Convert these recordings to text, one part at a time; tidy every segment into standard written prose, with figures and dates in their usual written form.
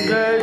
Ram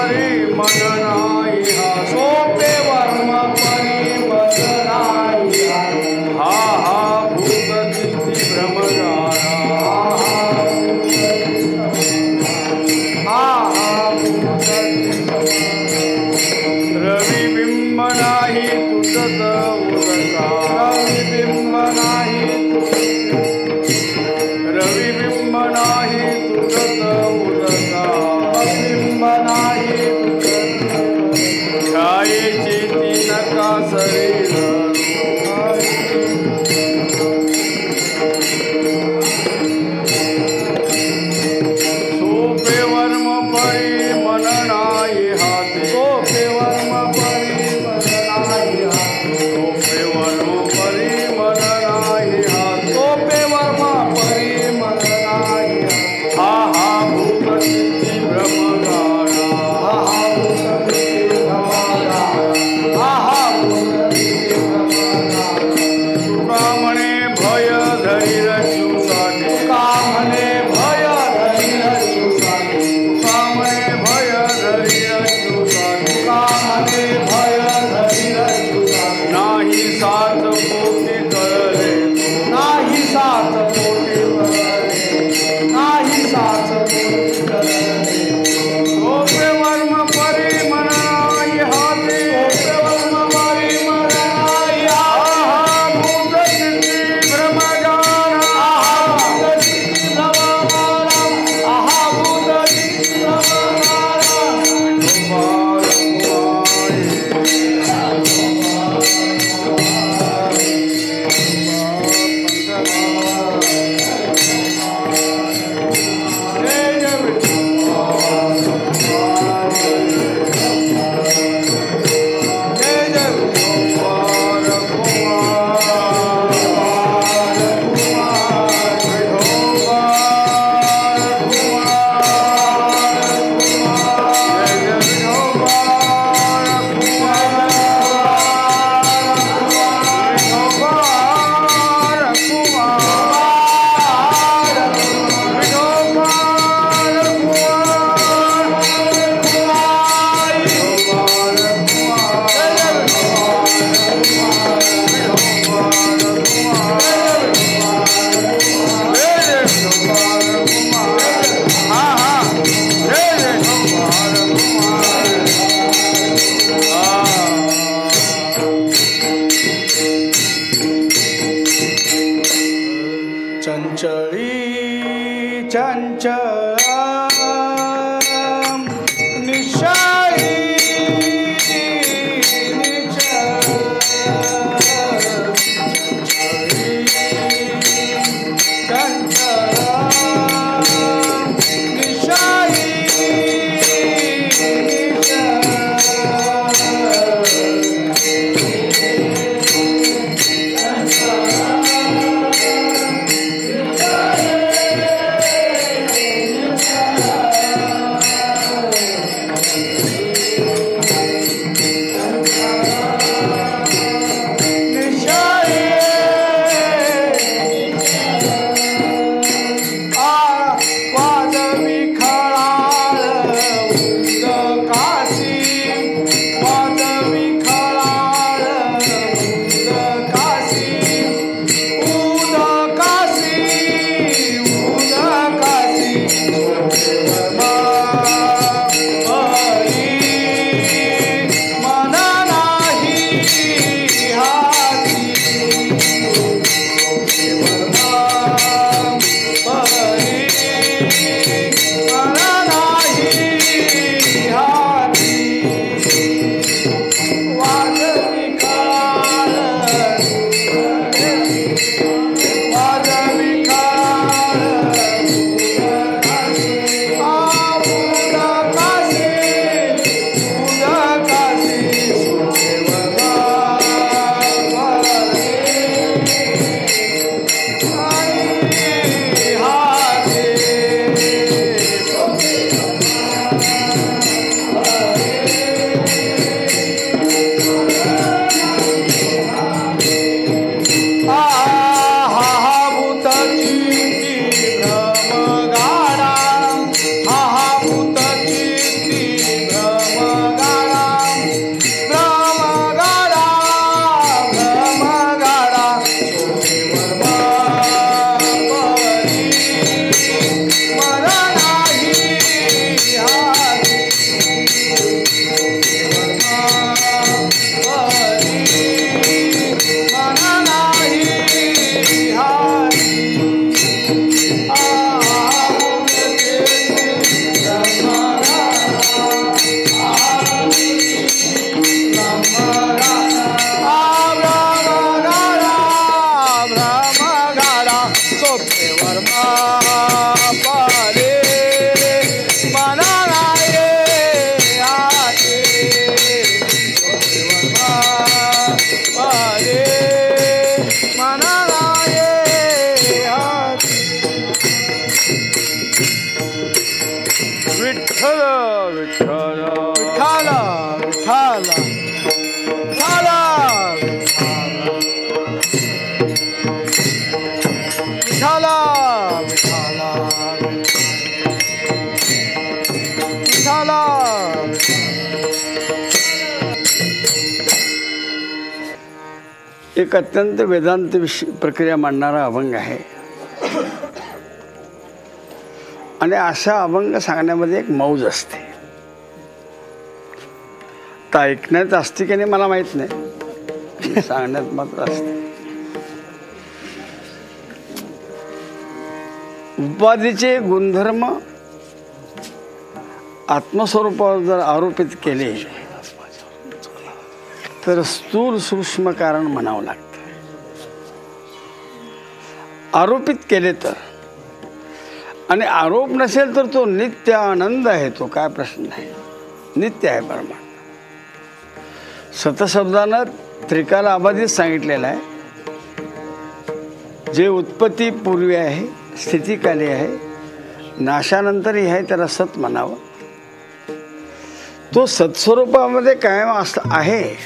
परी मन नाही हा सोपे वर्म परी मन नाही हा हा भूत किती भ्रमगारा हा हा भूत रविबिंब नाही तुटत उदका रविबिंब नाही रविबिंब नाही तुटत उदका रविबिंब नाही तुटत एक अत्यंत वेदांत प्रक्रिया मांडणारा अभंग आहे आणि अशा अभंग सांगण्यामध्ये एक मौज असते. तर ऐकण्यात असते की नाही मला माहीत नाही, सांगण्यात मात्र असते. उपाधीचे गुणधर्म आत्मस्वरूपावर जर आरोपित केले तर स्थूल सूक्ष्म कारण म्हणावं लागतं. आरोपित केले तर, आणि आरोप नसेल तर तो नित्य आनंद आहे. तो काय प्रश्न नाही, नित्य आहे परमात्मा. सतशब्दानं त्रिकाल अबाधित सांगितलेलं आहे. जे उत्पत्ती पूर्वी आहे, स्थितीकाली आहे, नाशानंतरही आहे, त्याला सत म्हणावं. तो सत्स्वरूपामध्ये कायम आहे.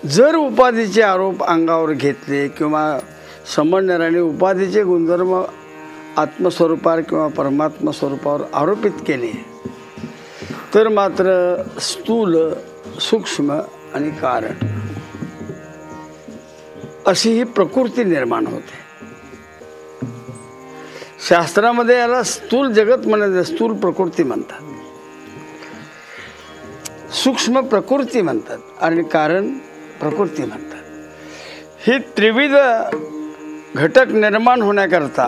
जर उपाधीचे आरोप अंगावर घेतले किंवा समजणाऱ्याने उपाधीचे गुणधर्म आत्मस्वरूपावर किंवा परमात्मा स्वरूपावर आरोपित केले तर मात्र स्थूल सूक्ष्म आणि कारण अशी ही प्रकृती निर्माण होते. शास्त्रामध्ये याला स्थूल जगत म्हणतात, स्थूल प्रकृती म्हणतात, सूक्ष्म प्रकृती म्हणतात आणि कारण प्रकृती म्हणतात. ही त्रिविध घटक निर्माण होण्याकरता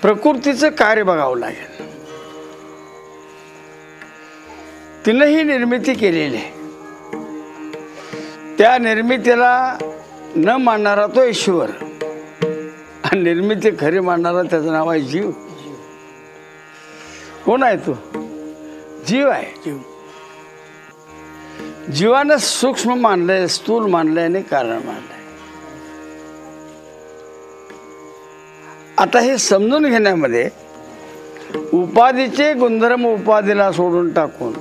प्रकृतीचं कार्य बघावं लागेल. तिनंही निर्मिती केलेली आहे. त्या निर्मितीला न मानणारा तो ईश्वर आणि निर्मिती खरी मानणारा त्याचं नाव आहे जीव. कोण आहे तो? जीव आहे. जीव जीवानं सूक्ष्म मानलंय, स्थूल मानलंय आणि कारण मानलंय. आता हे समजून घेण्यामध्ये उपाधीचे गुणधर्म उपाधीला सोडून टाकून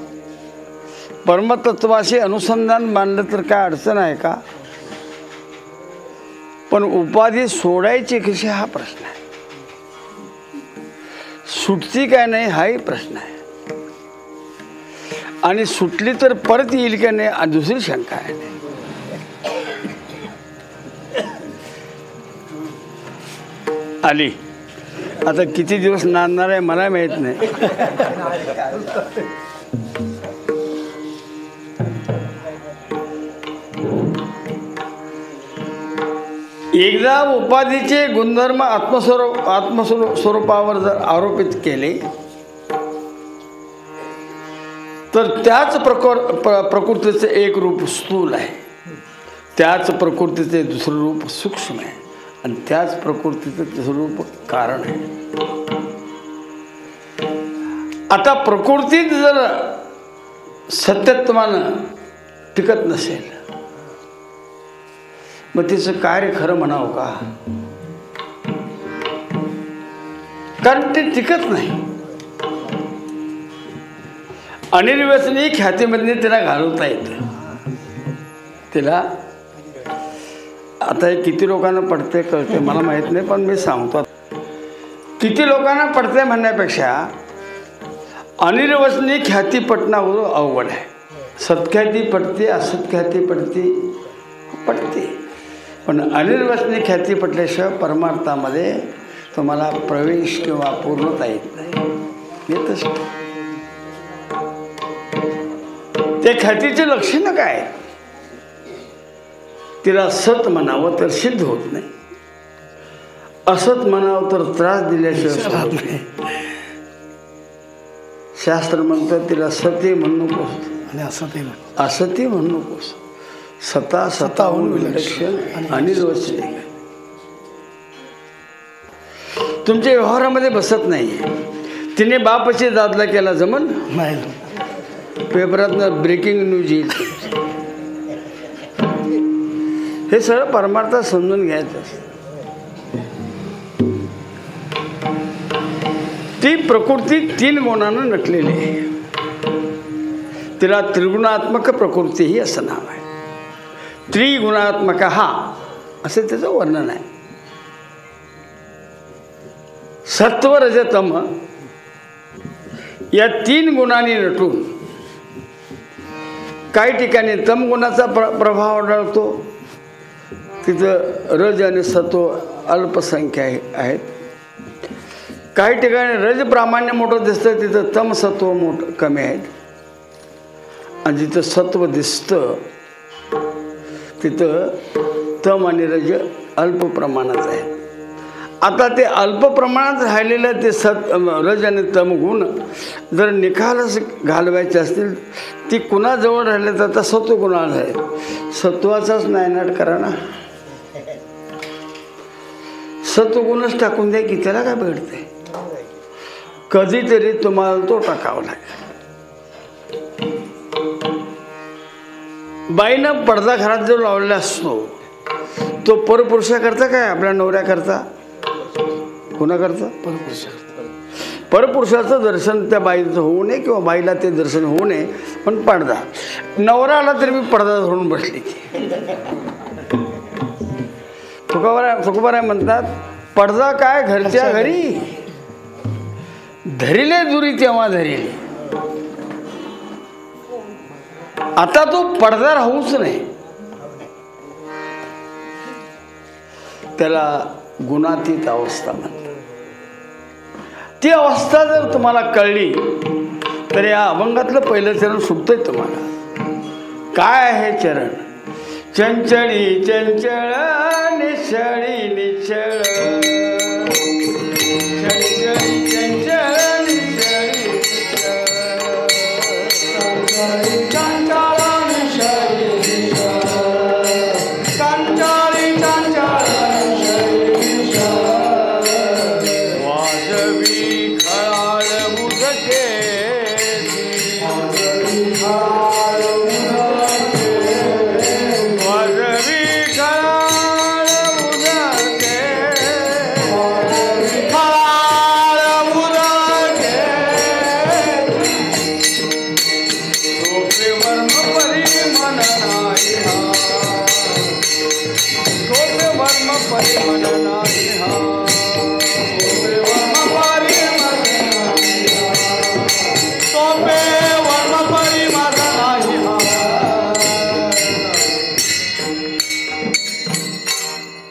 परमतत्वाशी अनुसंधान मानलं तर काय अडचण आहे का? पण उपाधी सोडायची कशी हा प्रश्न आहे. सुटती काय नाही हाही प्रश्न आहे. आणि सुटली तर परत येईल का नाही दुसरी शंका आहे. आली. आता किती दिवस नांदणार आहे मला माहित नाही. एकदा उपाधीचे गुणधर्म आत्मस्वरूपावर जर आरोपित केले तर त्याच प्रकृतीचे एक रूप स्थूल आहे, त्याच प्रकृतीचे दुसरं रूप सूक्ष्म आहे आणि त्याच प्रकृतीचं तिसरं रूप कारण आहे. आता प्रकृतीत जर सत्यत्वानं टिकत नसेल मग तिचं कार्य खरं म्हणावं का? कारण ते टिकत नाही. अनिर्वचनीय ख्यातीमध्ये तिला घालवता येतं. तिला आता हे किती लोकांना पडते कळते मला माहीत नाही, पण मी सांगतो किती लोकांना पडते म्हणण्यापेक्षा अनिर्वचनीय ख्याती पटणं अवघड आहे. सत्ख्याती पडते, असत्ख्याती पडते, पण अनिर्वचनीय ख्याती पटल्याशिवाय परमार्थामध्ये तुम्हाला प्रवेश किंवा पूर्णता येत नाही. येतच नाही. ते ख्यातीचे लक्षण काय? तिला सत म्हणावं तर सिद्ध होत नाही, असत म्हणावं तर त्रास दिल्याशिवाय राहत नाही. शास्त्र म्हणतं तिला सती म्हणू नकोस आणि असती म्हणू नकोस. सता सताहून विलक्षण आणि रोचने तुमच्या व्यवहारामध्ये बसत नाही. तिने बापाची दादला केला जमन नाही. पेपरातनं ब्रेकिंग न्यूज येईल. हे सगळं परमार्थ समजून घ्यायचं असतं. ती प्रकृती 3 गुणानं नटलेली आहे. तिला त्रिगुणात्मक प्रकृती ही असं नाव आहे. त्रिगुणात्मक हा असे त्याचं वर्णन आहे. सत्व रजतम या 3 गुणांनी नटून काही ठिकाणी तम गुणाचा प्रभाव आढळतो. तिथं रज आणि सत्व अल्पसंख्या आहेत. काही ठिकाणी रज प्रामाण्य मोठं दिसतं, तिथं तम सत्व मोठं कमी आहेत. आणि जिथं सत्व दिसतं तिथं तम आणि रज अल्प प्रमाणात आहे. आता ते अल्प प्रमाणात राहिलेलं ते रज आणि तम गुण जर निखालस घालवायचे असतील, ती कुणाजवळ राहिले तर आता सत्वगुणाला आहे. सत्वाचाच नायनाट करा ना. सत्वगुणच टाकून द्या की त्याला काय भेटते. कधीतरी तुम्हाला तो टाकावा लागेल. बाईनं पडदा घरात जो लावलेला असतो तो परपुरुषाकरता काय आपल्या नवऱ्याकरता कोणाकरता परपुरुषाचं दर्शन त्या बाईचं होऊ नये किंवा बाईला ते दर्शन होऊ नये. पण पडदा नवरा आला तरी मी पडदा धरून बसली. तुकोबाराय म्हणतात पडदा काय घरच्या घरी धरिले दुरी तेव्हा धरिले. आता तो पडदा राहूच नाही. त्याला गुणातीत अवस्था म्हणतात. ती अवस्था जर तुम्हाला कळली तर या अभंगातलं पहिलं चरण सुटतंय तुम्हाला. काय आहे चरण? चंचळी चंचळ निश्चळी निश्चळ चंचळी चंचळ निश्चळी चंचळ निश्चळी चंचळी चंचळ वाजवी खळाळ मुदके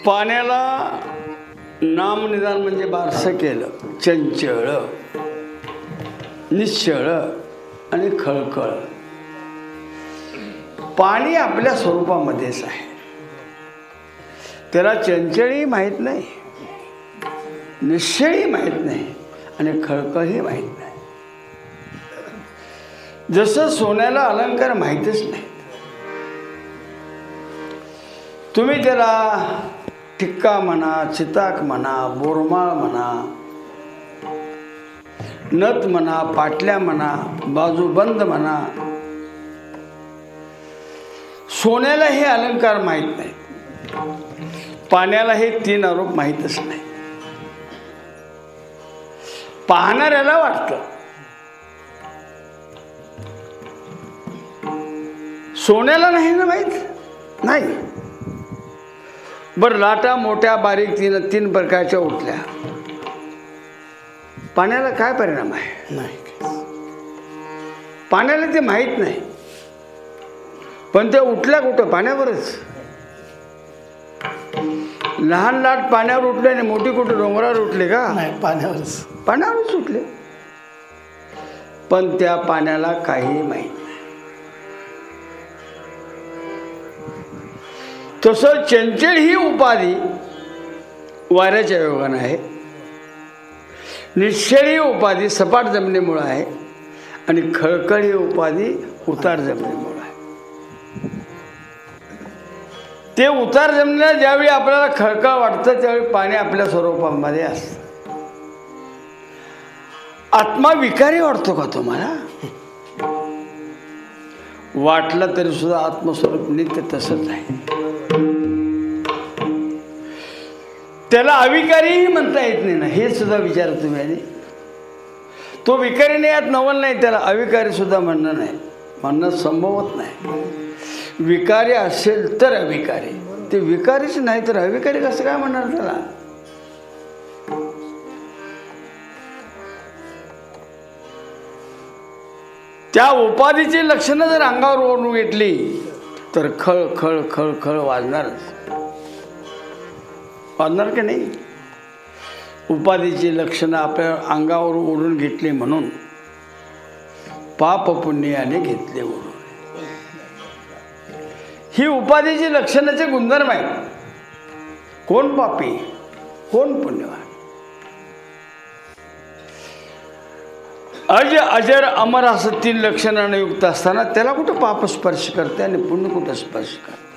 पाण्याला नामनिदान म्हणजे बारसं केलं. चंचळ निश्चळ आणि खळखळ. पाणी आपल्या स्वरूपामध्येच आहे. त्याला चंचळही माहीत नाही, निश्चळही माहीत नाही आणि खळखळही माहीत नाही. जसं सोन्याला अलंकार माहीतच नाही. तुम्ही त्याला टिक्का म्हणा, चिताक म्हणा, बोरमाळ म्हणा, नथ म्हणा, पाटल्या म्हणा, बाजूबंद म्हणा, सोन्याला हे अलंकार माहीत नाही. पाण्याला हे 3 आरोप माहीतच नाही. पाहणाऱ्याला वाटतं सोन्याला नाही ना माहीत नाही. बरं लाटा मोठ्या बारीक 3 प्रकारच्या उठल्या, पाण्याला काय परिणाम आहे? नाही. पाण्याला ते माहीत नाही. पण त्या उठल्या कुठं? पाण्यावरच. लहान लाट पाण्यावर उठले आणि मोठी कुठे डोंगरावर उठले का? नाही, पाण्यावरच. पाण्यावरच उठले. पण त्या पाण्याला काही माहीत नाही. तसं चंचल ही उपाधी वाऱ्याच्या योगानं आहे, निश्चल ही उपाधी सपाट जमिनीमुळे आहे, आणि खळखळ ही उपाधी उतार जमिनीमुळे आहे. ते उतार जमिनीला ज्यावेळी आपल्याला खळखळ वाटतं त्यावेळी पाणी आपल्या स्वरूपामध्ये असतं. आत्मा विकारी वाटतो का तुम्हाला? वाटला तरी सुद्धा आत्मस्वरूप नित्य तसंच आहे. त्याला अविकारीही म्हणता येत नाही ना, हे सुद्धा विचार तुम्ही. आणि तो विकारी नाही, यात नवल नाही, त्याला अविकारी सुद्धा म्हणणं नाही, म्हणणं संभवत नाही. विकारी असेल तर अविकारी, ते विकारीच नाही तर अविकारी कसं काय म्हणणार त्याला? त्या उपाधीची लक्षणं जर अंगावर ओढून घेतली तर खळ खळ खळ खळ वाजणारच. वाजणार की नाही? उपाधीची लक्षणं आपल्या अंगावर ओढून घेतली म्हणून पाप पुण्याने घेतले ओढून. ही उपाधीची लक्षणाचे गुणधर्म आहेत. कोण पापी, कोण पुण्यवान. अज अजर अमर असं 3 लक्षणाने युक्त असताना त्याला कुठं पाप स्पर्श करते आणि पुण्य कुठं स्पर्श करते?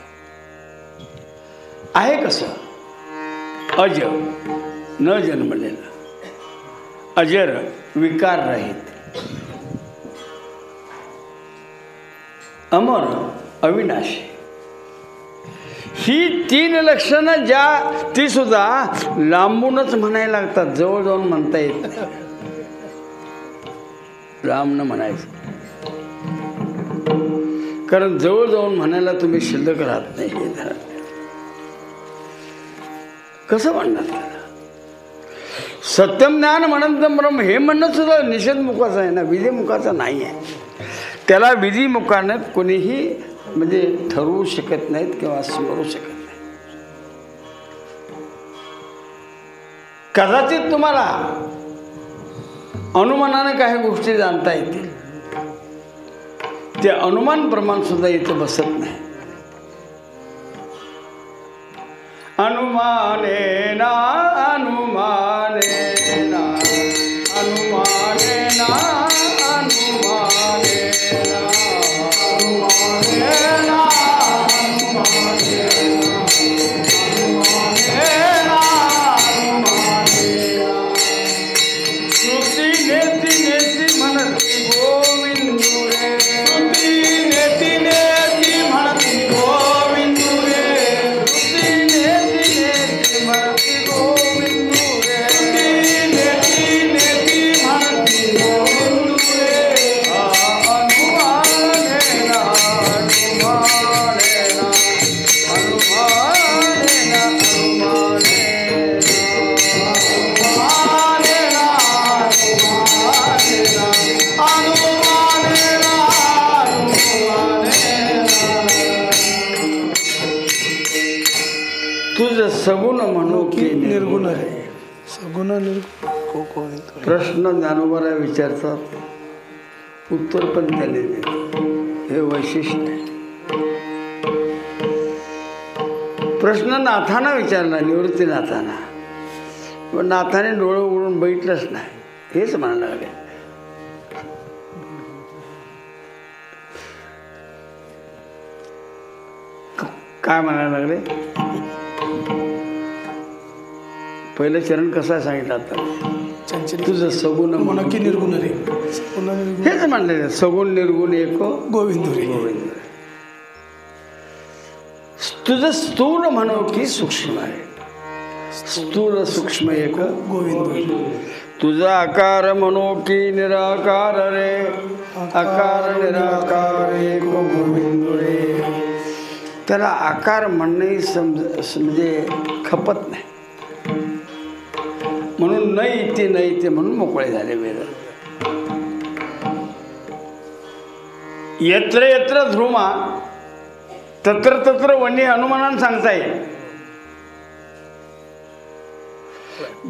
आहे कसं? अज न जन्मलेलं, अजर विकार रहित, अमर अविनाशी. ही 3 लक्षणं ती सुद्धा लांबूनच म्हणायला लागतात, जवळ जाऊन म्हणता येत नाही. लांब न म्हणायचं, कारण जवळ जाऊन म्हणायला तुम्ही शिल्लक राहत नाही. हे धरा, कसं म्हणणार त्याला? सत्यम ज्ञान म्हणत ब्रह्म हे म्हणणं सुद्धा निषेधमुखाचं आहे ना, विधीमुखाचं नाही आहे. त्याला विधीमुखानं कोणीही म्हणजे ठरवू शकत नाहीत किंवा स्मरू शकत नाही. कदाचित तुम्हाला अनुमानाने काही गोष्टी जाणता येतील, ते अनुमान प्रमाण सुद्धा इथं बसत नाही. अनुमाने ना अनुमाने ना अनुमाने ना अनुमाने ना अनुमाने ना अनुमाने सगुण म्हणू की निर्गुण आहे. सगुण निर्गुण प्रश्न ज्ञानोबाला विचारतात, उत्तर पण त्याने देतात. हे वैशिष्ट्य आहे. प्रश्न नाथांना विचारला, निवृत्तीनाथांना, पण नाथाने डोळे उघडून बघितलंच नाही. हेच म्हणायला लागले. काय म्हणायला लागले? पहिलं चरण कसा सांगितलं आता? तुझं सगुण म्हणा की निर्गुण रे, हेच म्हणले. सगुण निर्गुण एक गोविंद रे. गोविंद. तुझं स्थूल म्हणू की सूक्ष्म आहे. स्थूल सूक्ष्म एक गोविंद. तुझा आकार म्हणू की निराकार रे. आकार निराकार एक गोविंद रे. त्याला आकार म्हणणे म्हणजे खपत नाही, म्हणून नाही ते म्हणून मोकळे झाले वेद. यत्र यत्र ध्रुमा तत्र तत्र वन्य हनुमानानं सांगता येईल.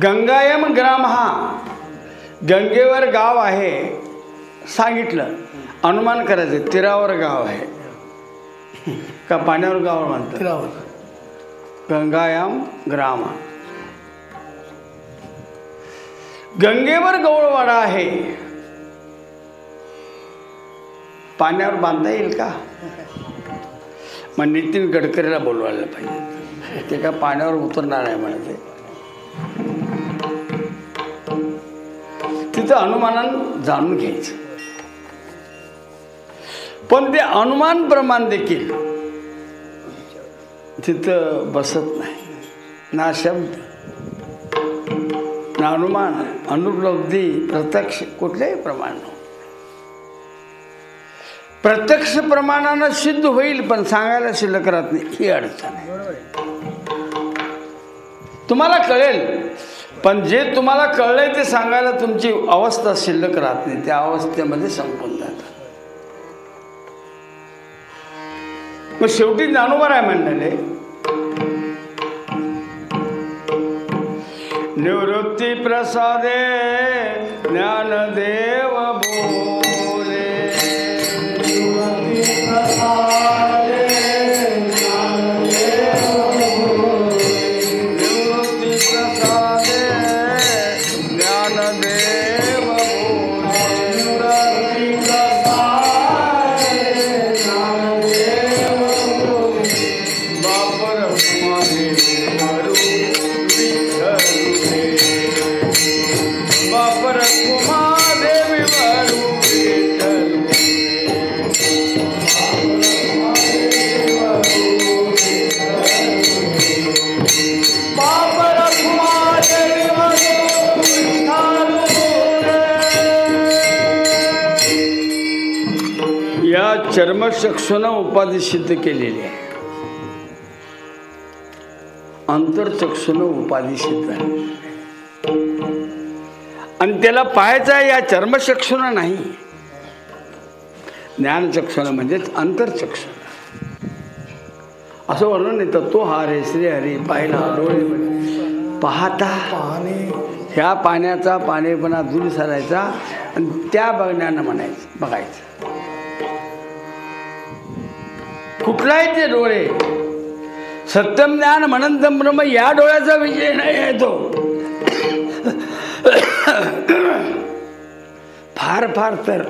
गंगायम ग्राम, हा गंगेवर गाव आहे सांगितलं, अनुमान करायचं तीरावर गाव आहे का पाण्यावर गाव म्हणतात? तीरावर. गंगायाम ग्राम, गंगेवर गवळवाडा आहे. पाण्यावर बांधता येईल का? मग नितीन गडकरीला बोलवायला पाहिजे, ते का पाण्यावर उतरणार आहे म्हणते. तिथं अनुमानानं जाणून घ्यायचं. पण ते अनुमान प्रमाण देखील तिथं बसत नाही. ना शब्द ना अनुमान, अनुपलब्धी, प्रत्यक्ष कुठल्याही प्रमाण. प्रत्यक्ष प्रमाणानं सिद्ध होईल पण सांगायला शिल्लक राहत नाही, ही अडचण आहे. तुम्हाला कळेल पण जे तुम्हाला कळलंय ते सांगायला तुमची अवस्था शिल्लक राहत नाही, त्या अवस्थेमध्ये संपून जातात. मग शेवटी ज्ञानोबा आहे म्हणलेले, निवृत्ती प्रसादे ज्ञानदेव बोले. निवृत्ती प्रसादे ज्ञानदेव बोले. निवृत्ती प्रसादे ज्ञानदेव बोले. निवृत्ती प्रसादे ज्ञानदेव बोले. बापर माझे मारू बापर कुमादेवी वरू विठ्ठल. बापर कुमादेवी वरू विठ्ठल. या चर्मचक्षुनं उपाधी सिद्ध केलेली आहे, अंतरचक्षुनं उपाधी सिद्ध आहे. आणि त्याला पाहायचं आहे या चर्मचक्षुनं नाही, ज्ञानचक्षुनं म्हणजेच अंतरचक्षुनं. असं वर्णन येतं, तो हा रे श्रीहरी पाहिला डोळे पाहता ह्या पाण्याचा पाणीपणा दूर सारायचा आणि त्या बघण्यानं म्हणायचं बघायचं. कुठलाही ते डोळे सत्यम ज्ञान म्हणंतम ब्रह्म या डोळ्याचा विजय नाही आहे तो. फार फार तर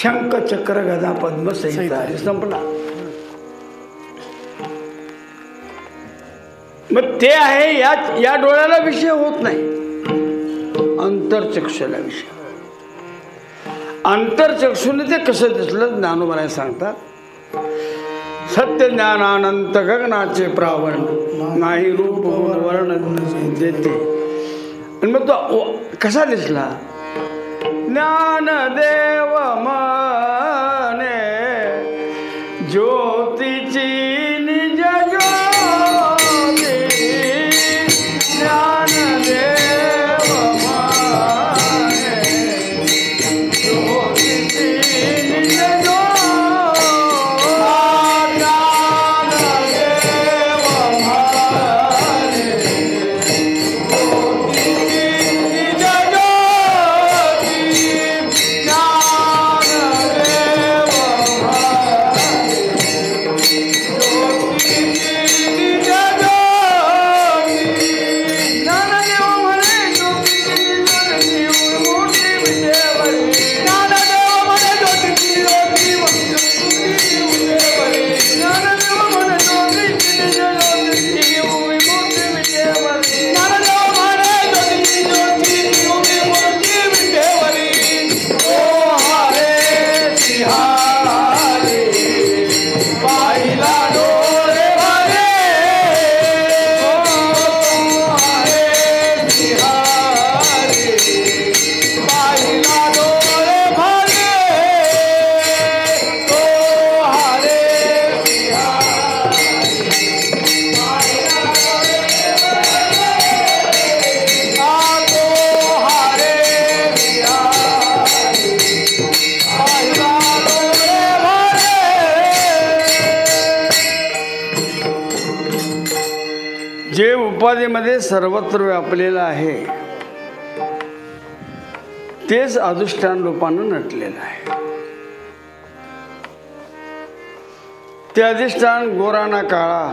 शंख चक्र गदा पद्म संहिता संपला. मग ते आहे या डोळ्याला विषय होत नाही, अंतरचक्षुला विषय. अंतरचक्षुने ते कसं दिसलं ज्ञानोबा सांगतात, सत्य ज्ञानानंत गगनाचे प्रावरण नाही रूप वर्ण देते. आणि मग तो कसा दिसला, ज्ञानदेव माने ज्योतीची निज ज्योती. ज्ञानदेव माने ज्योतीची निज उपाधीमध्ये सर्वत्र व्यापलेला आहे तेच अधिष्ठान रूपानं नटलेलं आहे. ते अधिष्ठान गोराना काळा,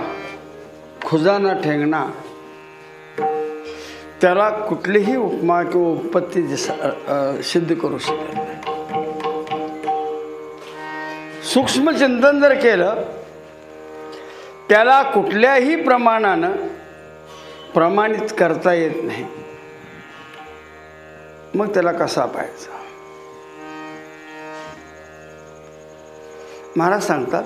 खुजाना ठेंगणा, त्याला कुठलीही उपमा किंवा उत्पत्ती सिद्ध करू शकत नाही. सूक्ष्म चिंतन जर केलं, त्याला कुठल्याही प्रमाणानं प्रमाणित करता येत नाही. मग त्याला कसा पाहायचा? महाराज सांगतात,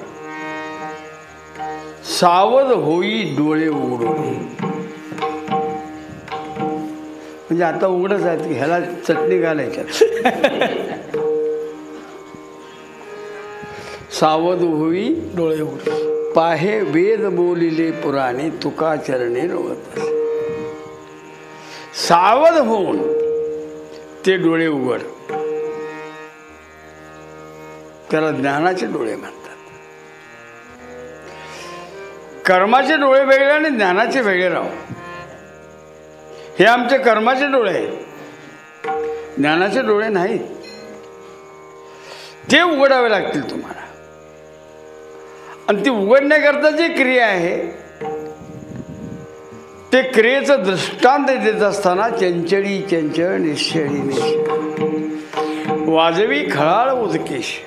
सावध होई डोळे उघडून. म्हणजे आता उघडच आहेत की ह्याला चटणी घालायच्यात. सावध होई डोळे उघडून पाहे वेद बोलिले पुराणे, तुका चरणे रोवत. सावध होऊन ते डोळे उघड. त्याला ज्ञानाचे डोळे म्हणतात. कर्माचे डोळे वेगळे आणि ज्ञानाचे वेगळे राव. हे आमचे कर्माचे डोळे आहेत, ज्ञानाचे डोळे नाहीत. ते उघडावे लागतील तुम्हाला. आणि ती उघडण्याकरता जी क्रिया आहे, ते क्रियेचं दृष्टांत देत असताना चंचळी चंचळ, निश्चळी निश्चळ, वाजवी खळाळ उदकेश,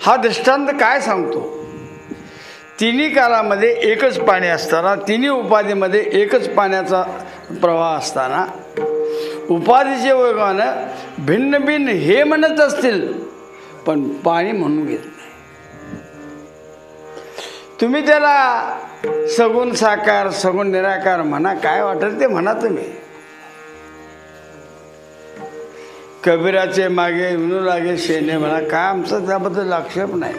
हा दृष्टांत काय सांगतो? तिन्ही कालामध्ये एकच पाणी असताना, तिन्ही उपाधीमध्ये एकच पाण्याचा प्रवाह असताना, उपाधीचे वेगानं भिन्न भिन्न हे म्हणत असतील, पण पाणी म्हणून घेत नाही. तुम्ही त्याला सगुण साकार, सगुण निराकार म्हणा, काय वाटेल ते म्हणा. तुम्ही कबीराचे मागे विनू लागे शेणे म्हणा, काय आमचं त्याबद्दल आक्षेप नाही.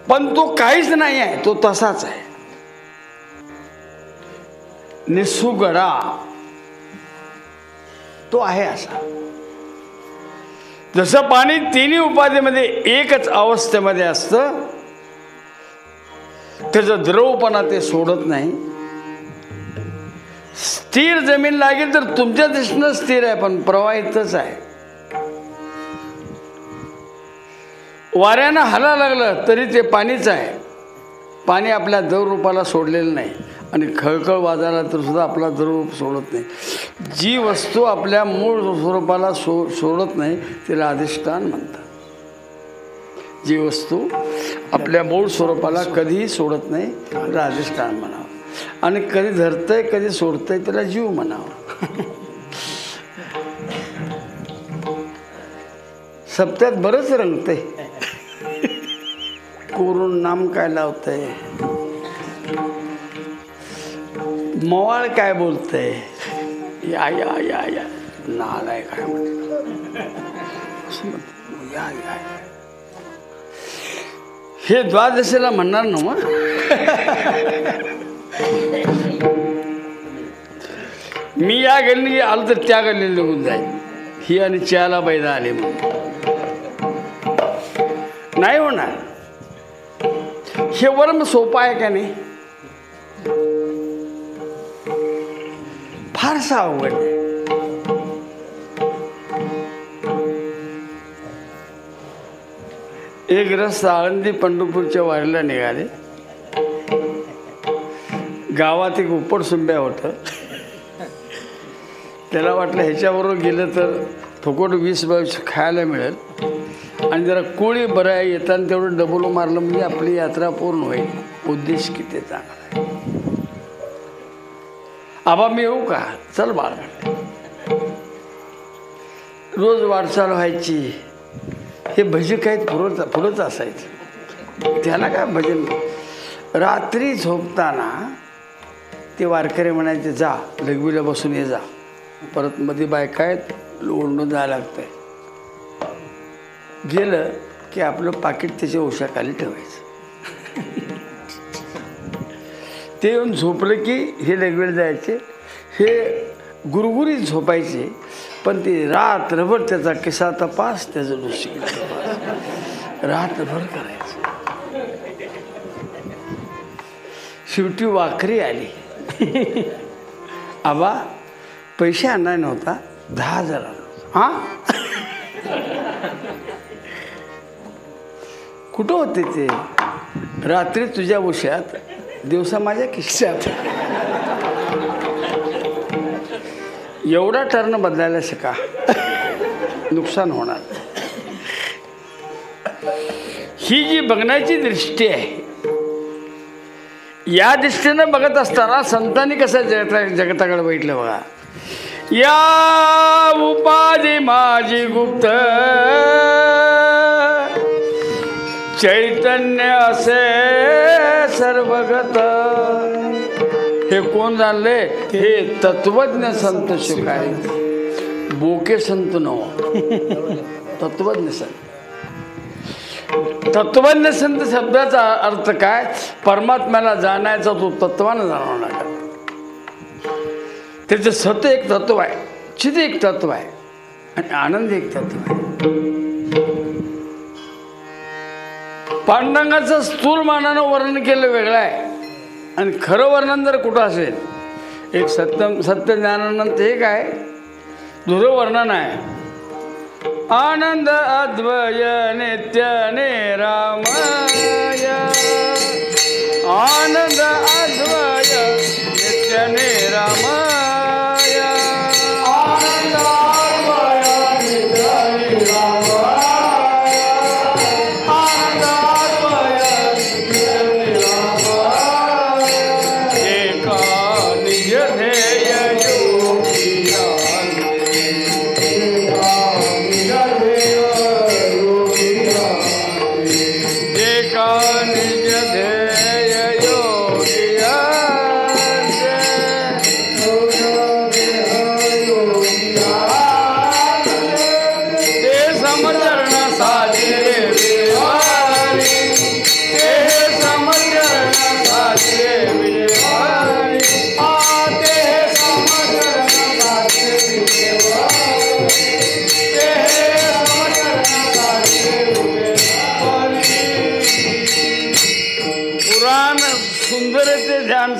पण तो काहीच नाही आहे, तो तसाच आहे. निसुगडा तो आहे असा. जसं पाणी तिन्ही उपाधीमध्ये एकच अवस्थेमध्ये असतं, त्याचं द्रवपणा ते सोडत नाही. स्थिर जमीन लागेल तर तुमच्या दृष्टीनं स्थिर आहे, पण प्रवाहितच आहे. वाऱ्यानं हाला लागलं तरी ते पाणीच आहे. पाणी आपल्या द्रवरूपाला सोडलेलं नाही, आणि खळखळ वाजायला तर सुद्धा आपला द्रवरूप सोडत नाही. जी वस्तू आपल्या मूळ स्वरूपाला सोडत नाही तिला अधिष्ठान म्हणतात. जी वस्तू आपल्या मूळ स्वरूपाला कधीही सोडत नाही तिला अधिष्ठान म्हणावं. आणि कधी धरतंय कधी सोडतंय त्याला जीव म्हणावं. सप्त्यात बरंच रंगतंय. कोरून नाम काय लावतंय, मवाळ काय बोलतंय, या या या या नालाय काय म्हणते, या या. हे द्वादशीला म्हणणार ना मग. मी या गल्ली आलो तर त्या गल्ली निघून जाईल. ही आणि चहाला बैदा आले म्हणून नाही होणार. हे वर्म सोपं आहे का नाही? फारसा अवघड आहे. एक रस आळंदी पंढरपूरच्या वारीला निघाले. गावात एक उपडसुंब्या होतं. त्याला वाटलं ह्याच्याबरोबर गेलं तर फुकट 20-22 खायला मिळेल, आणि जरा कोळी बरं आहे, येताना तेवढं डबल मारलं म्हणजे आपली यात्रा पूर्ण होईल. उद्देश किती चांगला आहे. आबा मी येऊ का? चल बाळ. रोज वाटचाल व्हायची. हे भजन काही पुढंच असायचं. त्याला काय भजन. रात्री झोपताना ते वारकरी म्हणायचे, जा लघवीला बसून ये जा. परत मध्ये बायका आहेत ओढून जायला लागतंय. गेलं की आपलं पाकिट त्याच्या उशाखाली ठेवायचं. ते येऊन झोपलं की हे लघवीला जायचे. हे गुरगुरीत झोपायचे, पण ते रात्रभर त्याचा किस्सा तपास, त्याचं दुसरी तपास रात्रभर करायचं. शेवटी वाकरी आली. आबा पैसे आणाय नव्हता 10,000 हां कुठं होते ते? रात्री तुझ्या उशात दिवसा माझ्या खिशात. एवढा टर्न बदलायला शिका, नुकसान होणार. ही जी बघण्याची दृष्टी आहे, या दृष्टीनं बघत असताना संतांनी कसं जगताकडे बघितलं बघा. या उपाधी माझी गुप्त चैतन्य असे सर्वगत. हे कोण जाणले? हे तत्वज्ञ संत शिकाय. बोके संत नो, तत्वज्ञ संत. तत्वज्ञ संत शब्दाचा अर्थ काय? परमात्म्याला जाणायचा तो तत्वानं जाणवणार का. त्याचं सत्य एक तत्व आहे, चित एक तत्व आहे आणि आनंद एक तत्व आहे. पांडुरंगाचं स्थूल मानानं वर्णन केलं वेगळं आहे आणि खरं वर्णन जर कुठं असेल, एक सत्य ज्ञानानंद हे काय दुसरं वर्णन आहे. आनंद अद्वय नित्य निरामय, आनंद अद्वय नित्य निरामय, आनंद अद्वय नित्य निरामय, आनंद अद्वय नित्य निरामय. एका निज ध्येय योगिया,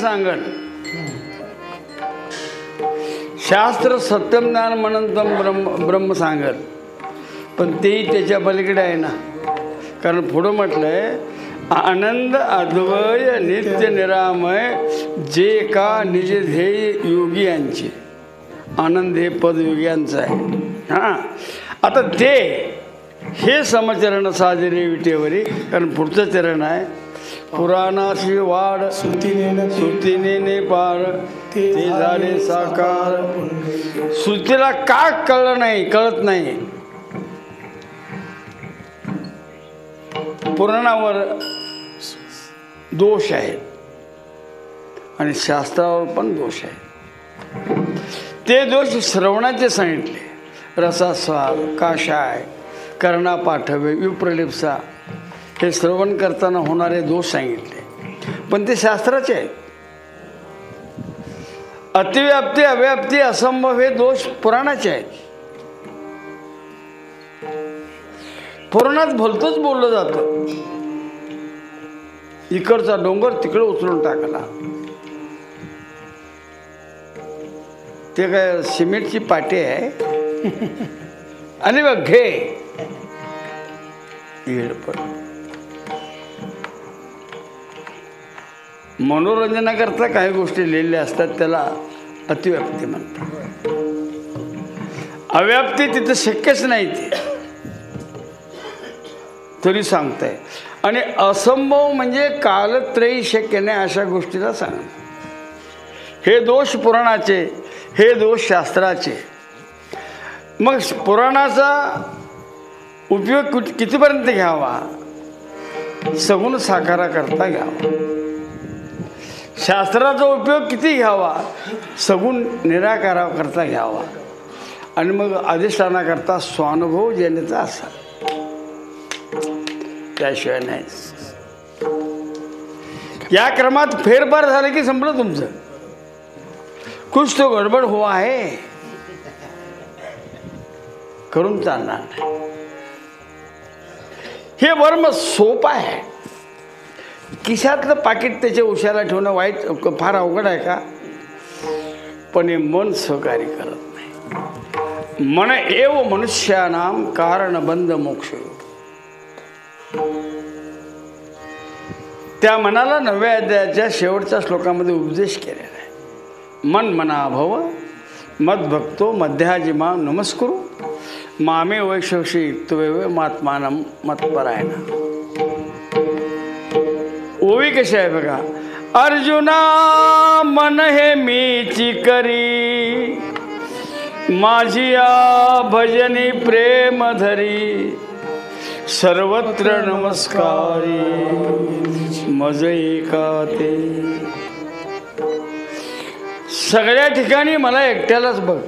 सांगण. शास्त्र सत्यम ज्ञान म्हणून ब्रह्म सांगत, पण तेही त्याच्या पलीकडे आहे ना. कारण पुढं म्हटलंय आनंद अद्वय नित्य निरामय जे का निज ध्येय योगी यांचे. आनंद हे पद योग्यांचं आहे. हां, आता ते हे समचरण साजरे विटेवरी. कारण पुढचं चरण आहे पुराणाशी वाढ श्रुतीने पार ते झाले साकार. श्रुतीला का कळलं नाही, कळत नाही. पुराणावर दोष आहे आणि शास्त्रावर पण दोष आहे. ते दोष श्रवणाचे सांगितले. रसास्वाद, काषाय, कर्णा पाठवे, विप्रलिप्सा हे श्रवण करताना होणारे दोष सांगितले, पण ते शास्त्राचे आहेत. अतिव्याप्ती, अव्याप्ती, असंभव हे दोष पुराणाचे आहेत. पुराणात भलतंच बोललं जातं. इकडचा डोंगर तिकडे उचलून टाकला. ते काय सिमेंटची पाटी आहे आणि बघ घे येडपण. मनोरंजनाकरता काही गोष्टी लिहिलेल्या असतात, त्याला अतिव्याप्ती म्हणतात. अव्याप्ती तिथं शक्यच नाही ते तरी सांगताय. आणि असंभव म्हणजे कालत्रयी शक्य नाही अशा गोष्टीला सांग. हे दोष पुराणाचे, हे दोष शास्त्राचे. मग पुराणाचा उपयोग कितीपर्यंत घ्यावा? सगुण साकारा करता घ्यावा. शास्त्राचा उपयोग किती घ्यावा? सगुण निराकारा करता घ्यावा. आणि मग अधिष्ठानाकरता स्वानुभव जनिता असा, त्याशिवाय नाही. या क्रमात फेरफार झाले की संपलं तुमचं. कुछ तो गडबड हुआ आहे करून चालणार नाही. हे वर्म सोपं आहे. खिशातलं पाकिट त्याच्या उशाला ठेवणं वाईट फार अवघड आहे का? पण हे मन सहकार्य करत नाही. मन एव मनुष्यानाम कारण बंध मोक्ष. त्या मनाला 9व्या अध्यायाच्या शेवटच्या श्लोकामध्ये उपदेश केलेला आहे. मन मना भव मद्भक्तो मध्याजिमा नमस्कुरु मामे वैशवशी युक्तवेव मात्मानम मतपरायण. ओवी कशी आहे बघा. अर्जुना मन हे मीची करी माझिया भजनी प्रेम धरी सर्वत्र नमस्कारी मज एका ते. सगळ्या ठिकाणी मला एकट्यालाच बघ.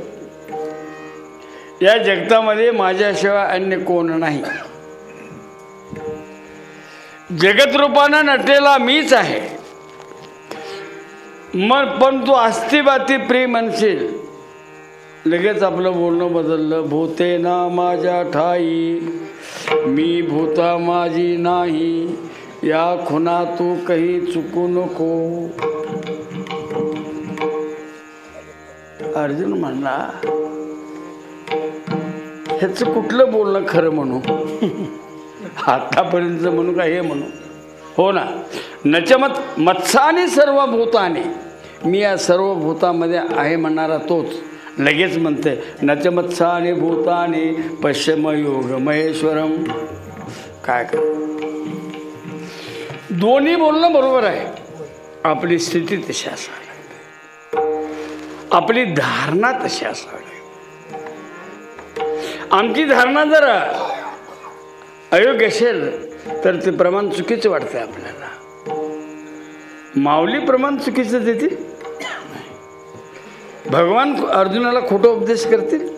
या जगतामध्ये माझ्याशिवाय अन्य कोण नाही. जगतरूपानं नटलेला मीच आहे. मग पण तू अस्तिबाती प्रेम म्हणशील, लगेच आपलं बोलणं बदललं. भूते ना माझ्या ठाई मी भूता माझी नाही, या खुना तू काही चुकू नको. अर्जुन म्हणला ह्याचं कुठलं बोलणं खरं म्हणू. आतापर्यंत म्हणू का हे म्हणू. हो ना. नचमत मत्सानी सर्व भूताने. मी या सर्व भूतामध्ये आहे म्हणणारा तोच लगेच म्हणते नचमत्सानी भूताने पश्चिम योग महेश्वरम. काय कर. दोन्ही बोलणं बरोबर आहे. आपली स्थिती तशी असावी, आपली धारणा तशी असावी. आमची धारणा जर अयोग्य असेल तर ते प्रमाण चुकीचं वाटतंय आपल्याला. माऊली प्रमाण चुकीचं देतील. भगवान अर्जुनाला खोटं उपदेश करतील.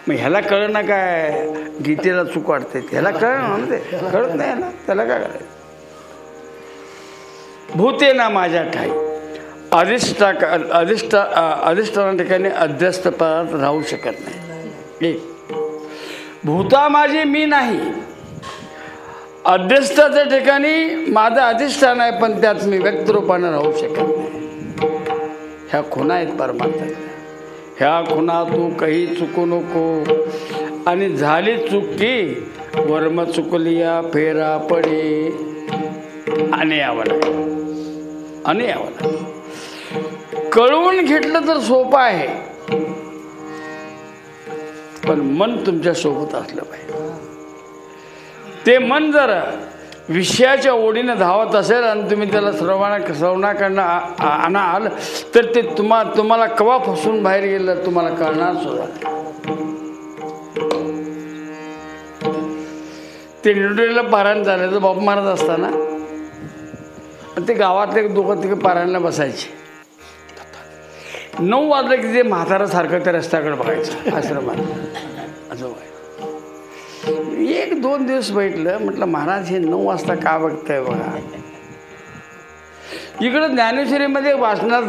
मग ह्याला कळलं ना काय गीतेला चूक वाटते. ह्याला कळलं ना ते कळत नाही ना. त्याला काय करायचं. भूते ना माझ्या ठाई अधिष्ठाना ठिकाणी अध्यस्त पदार्थ राहू शकत नाही. एक भूता माझी मी नाही. अध्यस्थाच्या ठिकाणी माझं अधिष्ठान आहे पण त्यात मी व्यक्त रूपानं राहू शकत नाही. ह्या खुणा आहेत परमार्थाच्या. ह्या खुणा तू काही चुकू नको. आणि झाली चुकी वर्म चुकलिया फेरा पडे आणि यावं लागेल. आणि यावं लागेल. कळवून घेतलं तर सोपं आहे, पण मन तुमच्या सोबत असलं पाहिजे. ते मन जर विषयाच्या ओढीनं धावत असेल आणि तुम्ही त्याला श्रवणाकडनं आणाल तर ते तुम्हाला कवा फसून बाहेर गेलं तुम्हाला कळणार सुद्धा. ते निवडलेलं पारायण झालं बाप महाराज असताना ते गावातले दोघं तिघं पारायणला बसायचे. 9 वाजलं की ते म्हातारासारखं त्या रस्त्याकडे बघायचं आश्रमात. असं 1-2 दिवस बैठलं. म्हटलं महाराज हे 9 वाजता का बघताय बघा. इकडं ज्ञानेश्वरीमध्ये वाचनात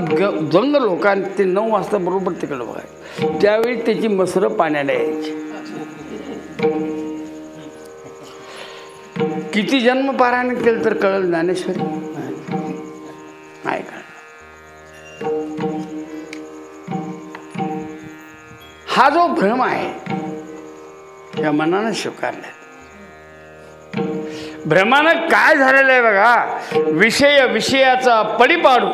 जंग लोकांनी ते 9 वाजता बरोबर तिकडं बघायचं. त्यावेळी त्याची मसरं पाण्याला यायची. किती जन्म पारायण केलं तर कळलं ज्ञानेश्वरी नाही का. हा जो भ्रम आहे या मनानं स्वीकारलाय. भ्रमानं काय झालेलं आहे बघा. विषयाचा पडीपाडू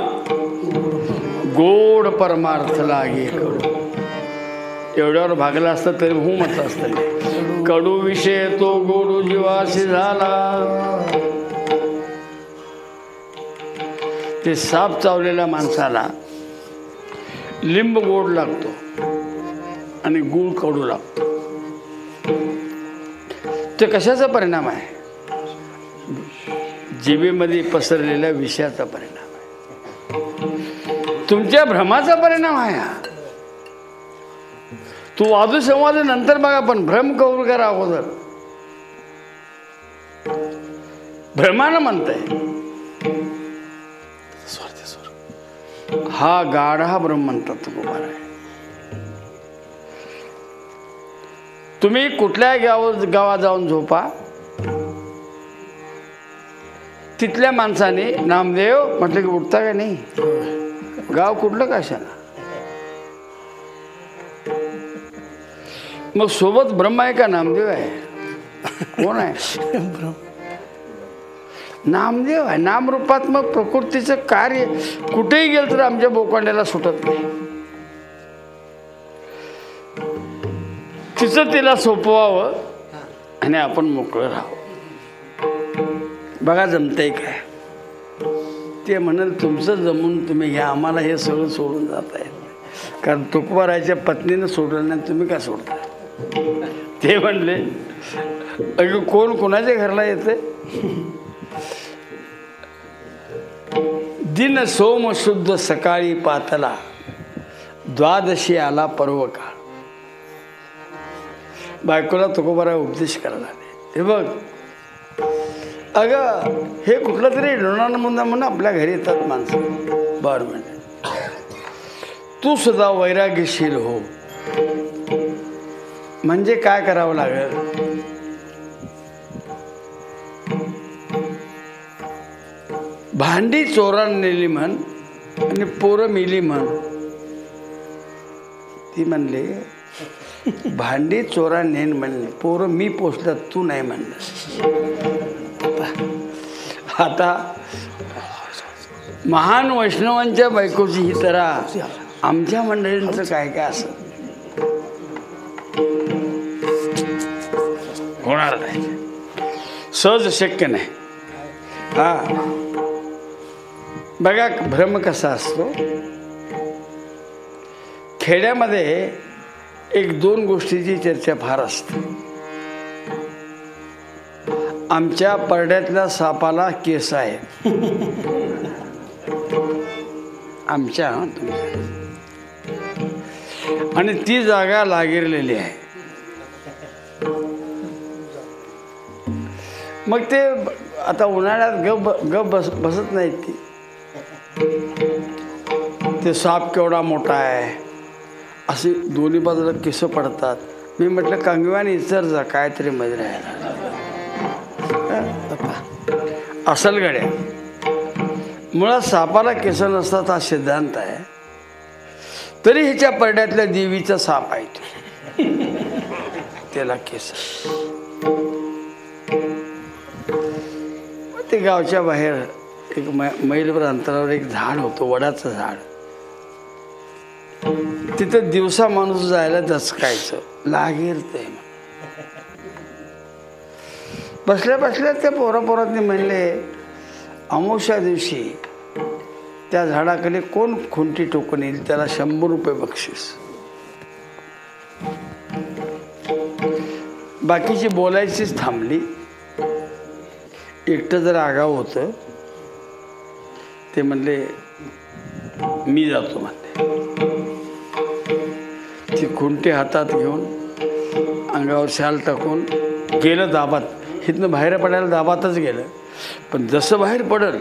गोड परमार्थ लागे कडू. एवढ्यावर भागला असतं तरी हो म्हटलं असतं. कडू विषय तो गोडू जीवाशी झाला. ते साप चावलेल्या माणसाला लिंब गोड लागतो आणि गूळ कडू लागतो. ते कशाचा परिणाम आहे. जिभेमध्ये पसरलेल्या विषयाचा परिणाम आहे. तुमच्या भ्रमाचा परिणाम आहे हा. तू वादुसंवाद नंतर बघा पण भ्रम करू करा अगोदर. भ्रमानं म्हणतंय हा गाढा भ्रम म्हणतात तुकोबार आहे. तुम्ही कुठल्या गावात जाऊन झोपा. तिथल्या माणसाने नामदेव म्हटलं की उठता का नाही. गाव कुठलं कशाला? मग सोबत ब्रह्मा आहे का नामदेव आहे? कोण आहे? नामदेव आहे. नामरूपात्मक प्रकृतीचं कार्य कुठेही गेलं तर आमच्या बोकांड्याला सुटत नाही. तिचं तिला सोपवावं आणि आपण मोकळं राहावं. बघा जमतंय काय? ते म्हणाल तुमचं जमून तुम्ही घ्या, आम्हाला हे सगळं सोडून जात आहे. कारण तुकोबारायच्या पत्नीनं सोडलं नाही, तुम्ही का सोडता? ते म्हणले अगं कोण कोणाच्या घरला येते? दिन सोम शुद्ध सकाळी पातला, द्वादशी आला पर्व काळ. बायकोला तुकोबारा उपदेश करायला. हे बघ अगं हे कुठलं तरी डोणानं मुंदा म्हणून आपल्या घरी येतात माणसं. बरं म्हणजे तू सुद्धा वैराग्यशील हो. म्हणजे काय करावं लागेल? भांडी चोरान नेली म्हण आणि पोरं मेली म्हण. ती म्हणले भांडी चोरा नेन म्हणले, पोरं मी पोचलं, तू नाही म्हणलं. आता महान वैष्णवांच्या बायकोची ही तरा आमच्या मंडळींचं काय काय असं होणार नाही. सहज शक्य नाही. हा बघा भ्रम कसा असतो. खेड्यामध्ये एक दोन गोष्टीची चर्चा फार असते. आमच्या परड्यातल्या सापाला केस आहे. आमच्या आणि ती जागा लागेरलेली आहे. मग ते आता उन्हाळ्यात गप बसत नाहीत. ते साप केवढा मोठा आहे असे दोन्ही बाजूला केस पडतात. मी म्हटलं कंगव्याने इचर जा कायतरी मध्ये राहायला. असल गड्या मुळात सापाला केस नसतात हा सिद्धांत आहे. तरी ह्याच्या परड्यातल्या देवीचा साप आहे, त्याला केस. ते गावच्या बाहेर एक मैलभर अंतरावर एक झाड होतं, वडाचं झाड. तिथं दिवसा माणूस जायला दचकायचं, लागेरतंय. बसल्या बसल्या त्या पोरापोरांनी म्हणले अमावस्या दिवशी त्या झाडाखाली कोण खुंटी टोकून येईल त्याला 100 रुपये बक्षीस. बाकीची बोलायचीच थांबली. एकटं जर आगाव होतं ते म्हणले मी जातो म्हणले. ती खुंटी हातात घेऊन अंगावर शाल टाकून गेलं दाबात. इथनं बाहेर पडायला दाबातच गेलं. पण जसं बाहेर पडल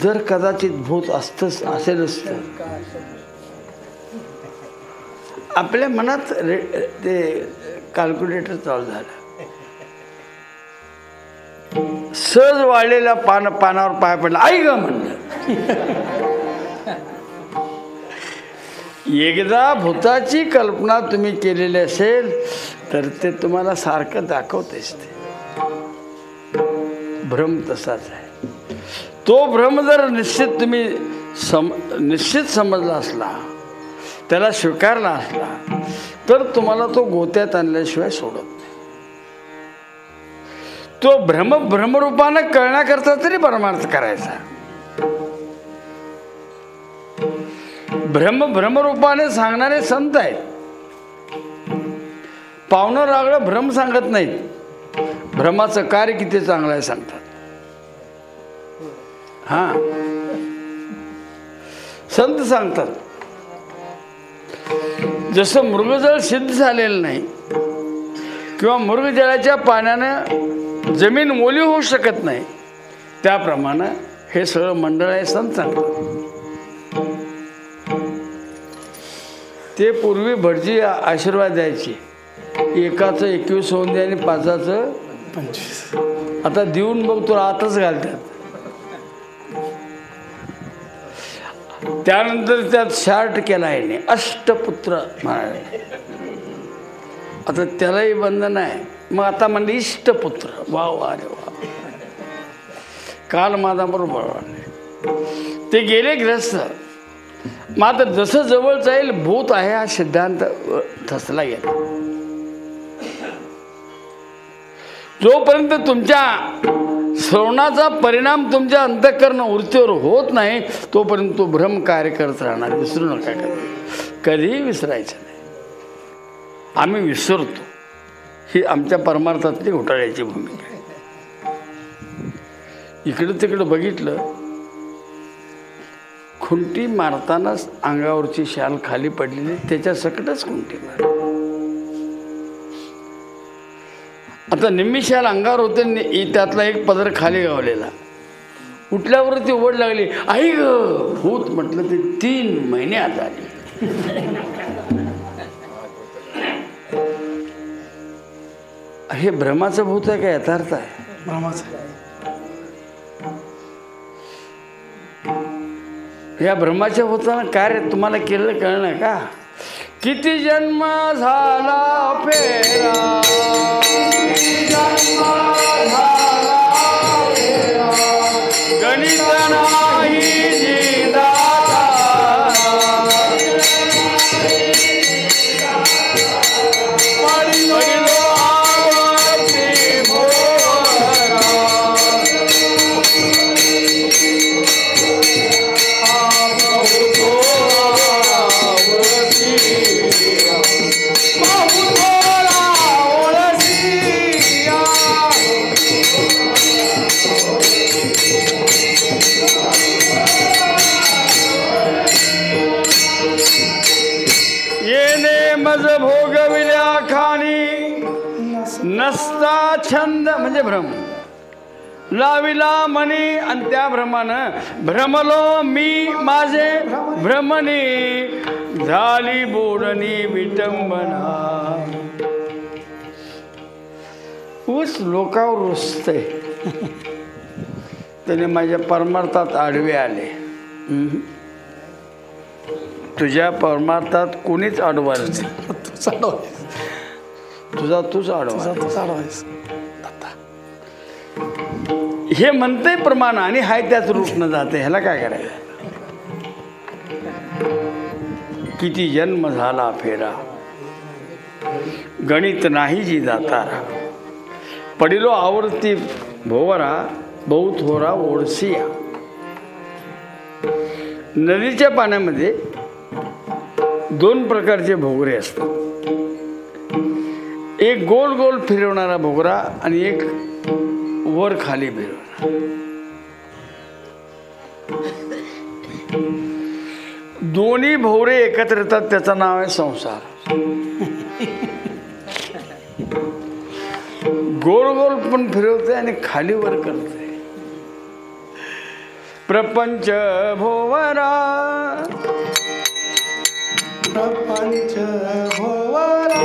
जर कदाचित भूत असतंच असेलच तर आपल्या मनात ते कॅल्क्युलेटर चालू झालं. सहज वाळलेल्या पानावर पाय पडला. आई ग म्हणलं. एकदा भूताची कल्पना तुम्ही केलेली असेल तर ते तुम्हाला सारखं दाखवतेच. ते भ्रम तसाच आहे. तो भ्रम जर निश्चित समजला असला, त्याला स्वीकारला असला तर तुम्हाला तो गोत्यात आणल्याशिवाय सोडत नाही. तो भ्रमरूपानं कळण्याकरता तरी परमार्थ करायचा. भ्रमरूपाने सांगणारे संत आहेत. पावणं रागळं भ्रम सांगत नाहीत. भ्रमाचं कार्य किती चांगलं आहे सांगतात. हा संत सांगतात. जसं मृगजळ सिद्ध झालेलं नाही किंवा मृगजळाच्या पाण्यानं जमीन ओली होऊ शकत नाही, त्याप्रमाणे हे सगळं मंडळ आहे संत सांगतात. ते पूर्वी भटजी आशीर्वाद द्यायची. एकाचं 21 होऊन द्या आणि 5चं 25. आता देऊन बघ तुला आतच घालतात. त्यानंतर त्यात शार्ट केला आहे अष्टपुत्र म्हणाले. आता त्यालाही बंधन आहे. मग आता म्हणले इष्टपुत्र. वा वा रे वा. काल माझा बरोबर ते गेले ग्रस्त. मात्र जसं जवळ जाईल भूत आहे हा सिद्धांत ठसला गेला. जोपर्यंत तुमच्या श्रवणाचा परिणाम तुमच्या अंतःकरण वृत्तीवर होत नाही तोपर्यंत तो भ्रम कार्य करत राहणार. विसरू नका कधीही विसरायचं नाही. आम्ही विसरतो. ही आमच्या परमार्थातली घोटाळ्याची भूमिका आहे. इकडं तिकडं बघितलं खुंटी मारतानाच अंगावरची शाल खाली पडलेली त्याच्या सकटच खुंटी मार. आता निम्मी शाल अंगावर होते त्यातला एक पदर खाली गावलेला. उठल्यावरती ओढ लागली. आई ग भूत म्हटलं ते 3 महिने आता आले. हे भ्रमाचं भूत आहे का यथार्थ आहे? भ्रमाचं. या भ्रमाच्या भूतानं कार्य तुम्हाला केलं कळलं का? किती जन्म झाला फेरा, गणित नाही भोगविल्या खाणी नसता छंद म्हणजे भ्रम लाविला मनी. आणि त्या भ्रमानं भ्रमलो मी माझे भ्रमणी झाली बोडणी विटंबना. ऊस लोकावर रुसतंय त्याने माझ्या परमार्थात आडवे आले. तुझ्या परमार्थात कोणीच अडवायचं तुझा तूच अडवायस. हे म्हणते प्रमाण आणि हाय त्याच रूपनं जाते. ह्याला काय करायचं? किती जन्म झाला फेरा गणित नाही जी जातारा. पडिलो आवर्ती भोवरा बहुत होरा ओढसिया. नदीच्या पाण्यामध्ये 2 प्रकारचे भोगरे असतात. एक गोल गोल फिरवणारा भोगरा आणि एक वर खाली फिरवणारा. दोन्ही भोवरे एकत्र येतात त्याचं नाव आहे संसार. गोल गोल पण फिरवते आणि खाली वर करते. प्रपंच भोवरा प्रपंच भोवरा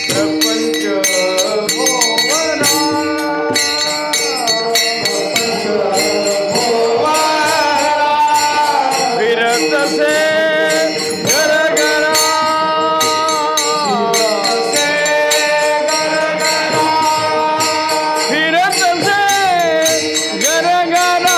प्रपंच भोवरा फिरत से घर घरा फिरत से घर घरा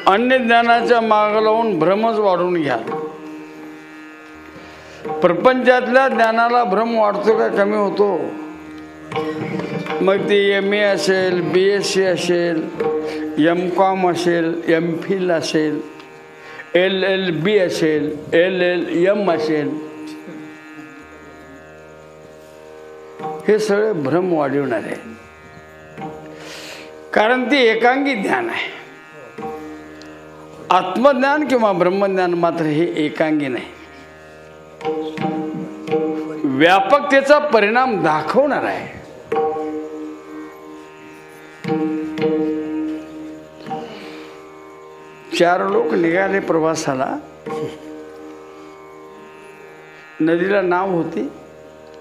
अन्य ज्ञानाच्या माग लावून भ्रमच वाढून घ्या. प्रपंचातल्या ज्ञानाला भ्रम वाढतो का कमी होतो? मग ते MA असेल, BSc असेल, MCom असेल, MPhil असेल, LLB असेल, LLM असेल, हे सगळे भ्रम वाढवणार आहे. कारण ते एकांगी ध्यान आहे. आत्मज्ञान किंवा ब्रह्मज्ञान मात्र हे एकांगी नाही, व्यापकतेचा परिणाम दाखवणार आहे. चार लोक निघाले प्रवासाला. नदीला नाव होती,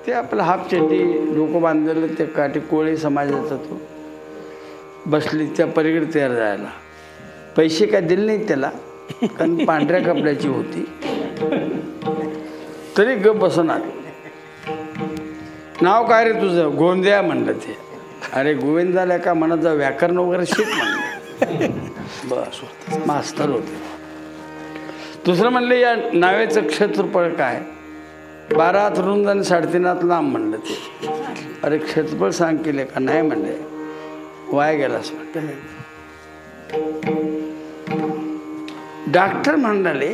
ते आपलं हाफ चड्डी डोकं बांधलेलं, ते काठी कोळी समाजाचा तो बसली त्या पलीकडे तयार जायला. पैसे काय दिले नाहीत त्याला, कारण पांढऱ्या कपड्याची होती, तरी गप बसून आले. नाव काय रे तुझं? गोंद्या म्हणलं ते. अरे गोविंदाला का मनाचं व्याकरण वगैरे शिक म्हणलं. बस मास्तर होते. दुसरं म्हणले या नावेचं क्षेत्रफळ काय? 12 हात रुंद आणि 3.5 हात लांब म्हणलं ते. अरे क्षेत्रफळ सांग केले का? नाही म्हणले. वाया गेलास म्हणते. डॉक्टर म्हणाले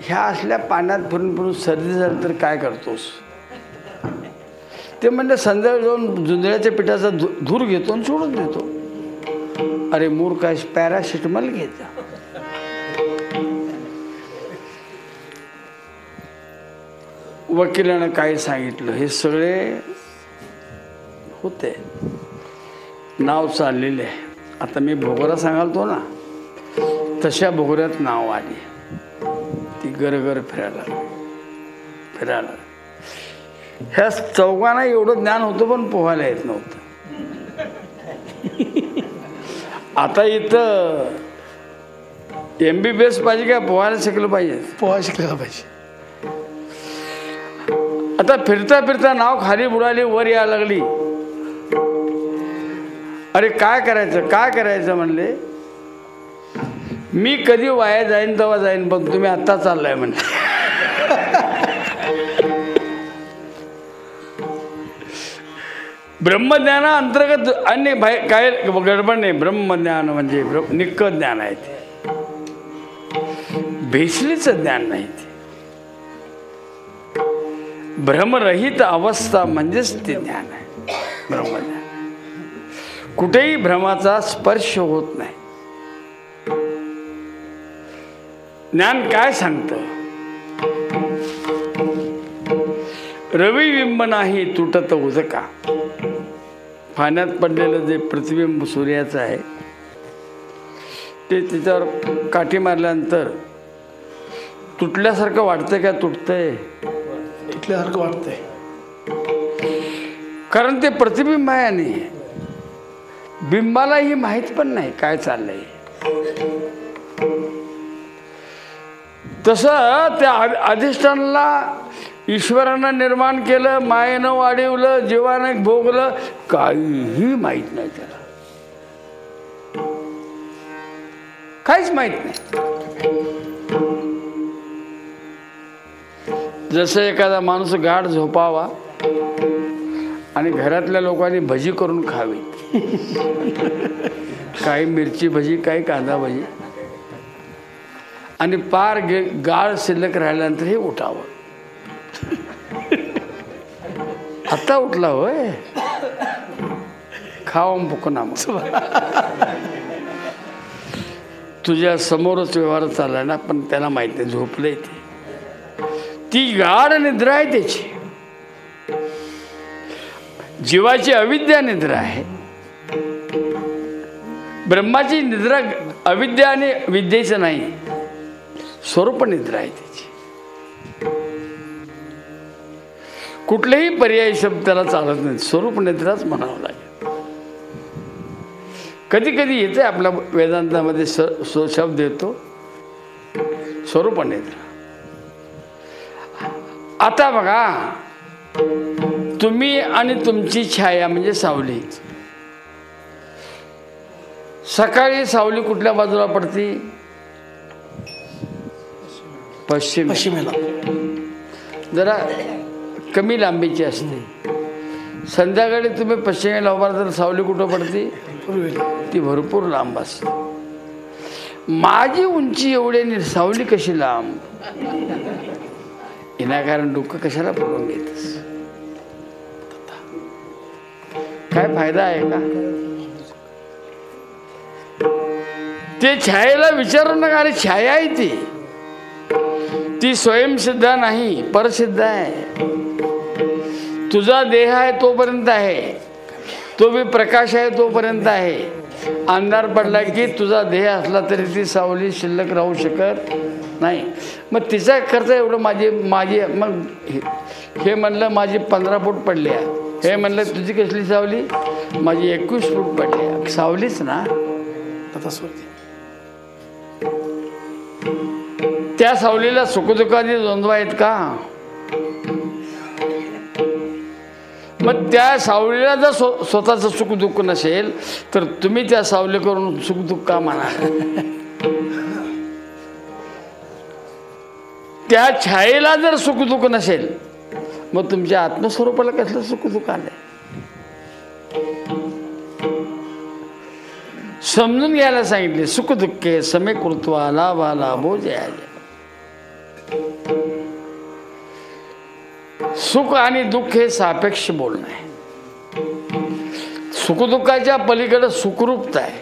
ह्या असल्या पाण्यात फिरून फिरून सर्दी झाली तर काय करतोस? ते म्हणले संध्याकाळी जाऊन जुंधळ्याच्या पिठाचा धूर घेतो आणि सोडून देतो. अरे मूर्ख आहेस, पॅरासिटामॉल घ्यायचा. वकिलानं काय सांगितलं हे सगळे होते, नाव चाललेले आहे. आता मी भोगोरा सांगालतो ना, तशा भोगोऱ्यात नाव आली. ती गरगर फिरायला. ह्या चौघांना एवढं ज्ञान होतं पण पोहायला येत नव्हतं. आता इथं MBBS पाहिजे का पोहायला शिकलं पाहिजे? पोहा शिकलेला पाहिजे. आता फिरता फिरता नाव खाली बुडाली, वर यायला लागली. अरे काय करायचं म्हणले. मी कधी वाया जाईन तेव्हा जाईन, पण तुम्ही आत्ता चाललाय म्हणले. ब्रह्मज्ञाना अंतर्गत अन्य काय गडबड नाही. ब्रह्मज्ञान म्हणजे निक्क ज्ञान आहे ते, भेसलीचं ज्ञान नाही ते. भ्रमरहित अवस्था म्हणजेच ते ज्ञान आहे ब्रह्मज्ञान. कुठेही भ्रमाचा स्पर्श होत नाही. ज्ञान काय सांगतं? रविबिंब नाही तुटत उदका. पाण्यात पडलेलं जे प्रतिबिंब सूर्याचं आहे ते त्याच्यावर काठी मारल्यानंतर तुटल्यासारखं वाटतंय का? तुटतंय, तुटल्यासारखं वाटतंय. कारण ते प्रतिबिंब आहे आणि बिंबालाही माहीत पण नाही काय चाललंय. तसं त्या अधिष्ठानाला ईश्वरानं निर्माण केलं, मायेनं वाढवलं, जीवानं भोगलं, काहीही माहीत नाही त्याला. काहीच माहीत नाही. जसं एखादा माणूस गाढ झोपावा आणि घरातल्या लोकांनी भजी करून खावी, काही मिरची भजी, काही कांदा भजी, आणि पार गाळ शिल्लक राहिल्यानंतर हे उठावं. आता उठला होय, खावं पुकना. तुझ्या समोरच व्यवहार चाललाय ना, पण त्याला माहित नाही झोपलंय ते. ती गाढ निद्रा आहे त्याची. जीवाची अविद्या निद्रा आहे. ब्रह्माची निद्रा अविद्या आणि विद्येचं नाही, स्वरूप निद्रा आहे त्याची. कुठलेही पर्यायी शब्द त्याला चालत नाही, स्वरूप निद्राच म्हणावं लागेल. कधी कधी येते आपल्या वेदांतामध्ये शब्द येतो स्वरूप निद्रा. आता बघा, तुम्ही आणि तुमची छाया म्हणजे सावली. सकाळी सावली कुठल्या बाजूला पडते? पश्चिमेला. जरा कमी लांबीची असते. संध्याकाळी तुम्ही पश्चिमेला उभा तर सावली कुठं पडते? ती भरपूर लांब असते. माझी उंची एवढी आणि सावली कशी लांब? विनाकारण डोकं कशाला पकडून घेतस? काय फायदा आहे का? ते छायेला विचारू नका. अरे छाया आहे ती स्वयंसिद्ध नाही, परसिद्ध आहे. तुझा देह आहे तोपर्यंत आहे, तो बी प्रकाश आहे तोपर्यंत आहे. अंधार पडला की तुझा देह असला तरी ती सावली शिल्लक राहू शकत नाही. मग तिचा करता एवढं माझी मग हे म्हणलं माझी 15 फूट पडली आहे, हे म्हणलं तुझी कसली सावली, माझी 21 फूट पडली आहे. सावलीच ना. त्या सावलीला सुखदुःखाचे द्वंद्व आहेत का? मग त्या सावलीला जर स्वतःचं सुखदुःख नसेल तर तुम्ही त्या सावली करून सुखदुःख का म्हणा? त्या छायेला जर सुखदुःख नसेल मग तुमच्या आत्मस्वरूपाला कसलं सुखदुःख आलंय? समजून घ्यायला सांगितले. सुखदुःखे समे कृत्वा लाभा लाभो जया. सुख आणि दुःख हे सापेक्ष बोलणं आहे. सुखदुःखाच्या पलीकडे सुखरूपता आहे.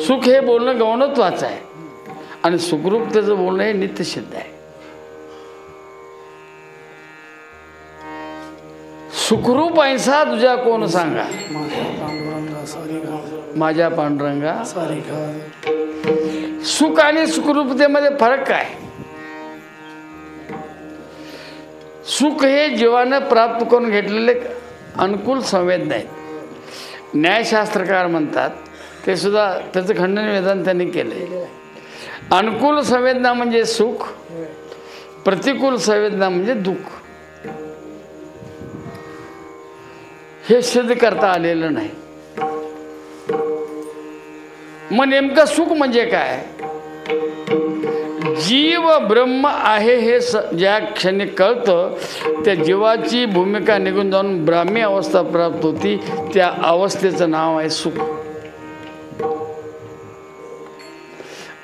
सुख हे बोलणं गौणत्वाचं आहे आणि सुखरूपतेचं बोलणं हे नित्यसिद्ध आहे. सुखरूप ऐसा तुझ्या कोण सांगा, माझ्या पांडुरंगा. सुख आणि सुखरूपतेमध्ये फरक काय? सुख हे जीवानं प्राप्त करून घेतलेले अनुकूल संवेदना आहेत. न्यायशास्त्रकार म्हणतात, ते सुद्धा त्याचं खंडन वेदांतांनी केलंय. अनुकूल संवेदना म्हणजे सुख, प्रतिकूल संवेदना म्हणजे दुःख. हे सिद्ध करता आलेलं नाही. मग नेमकं सुख म्हणजे काय? जीव ब्रह्म आहे हे ज्या क्षणी कळतं त्या जीवाची भूमिका निघून जाऊन ब्राह्मी अवस्था प्राप्त होती. त्या अवस्थेचं नाव आहे सुख.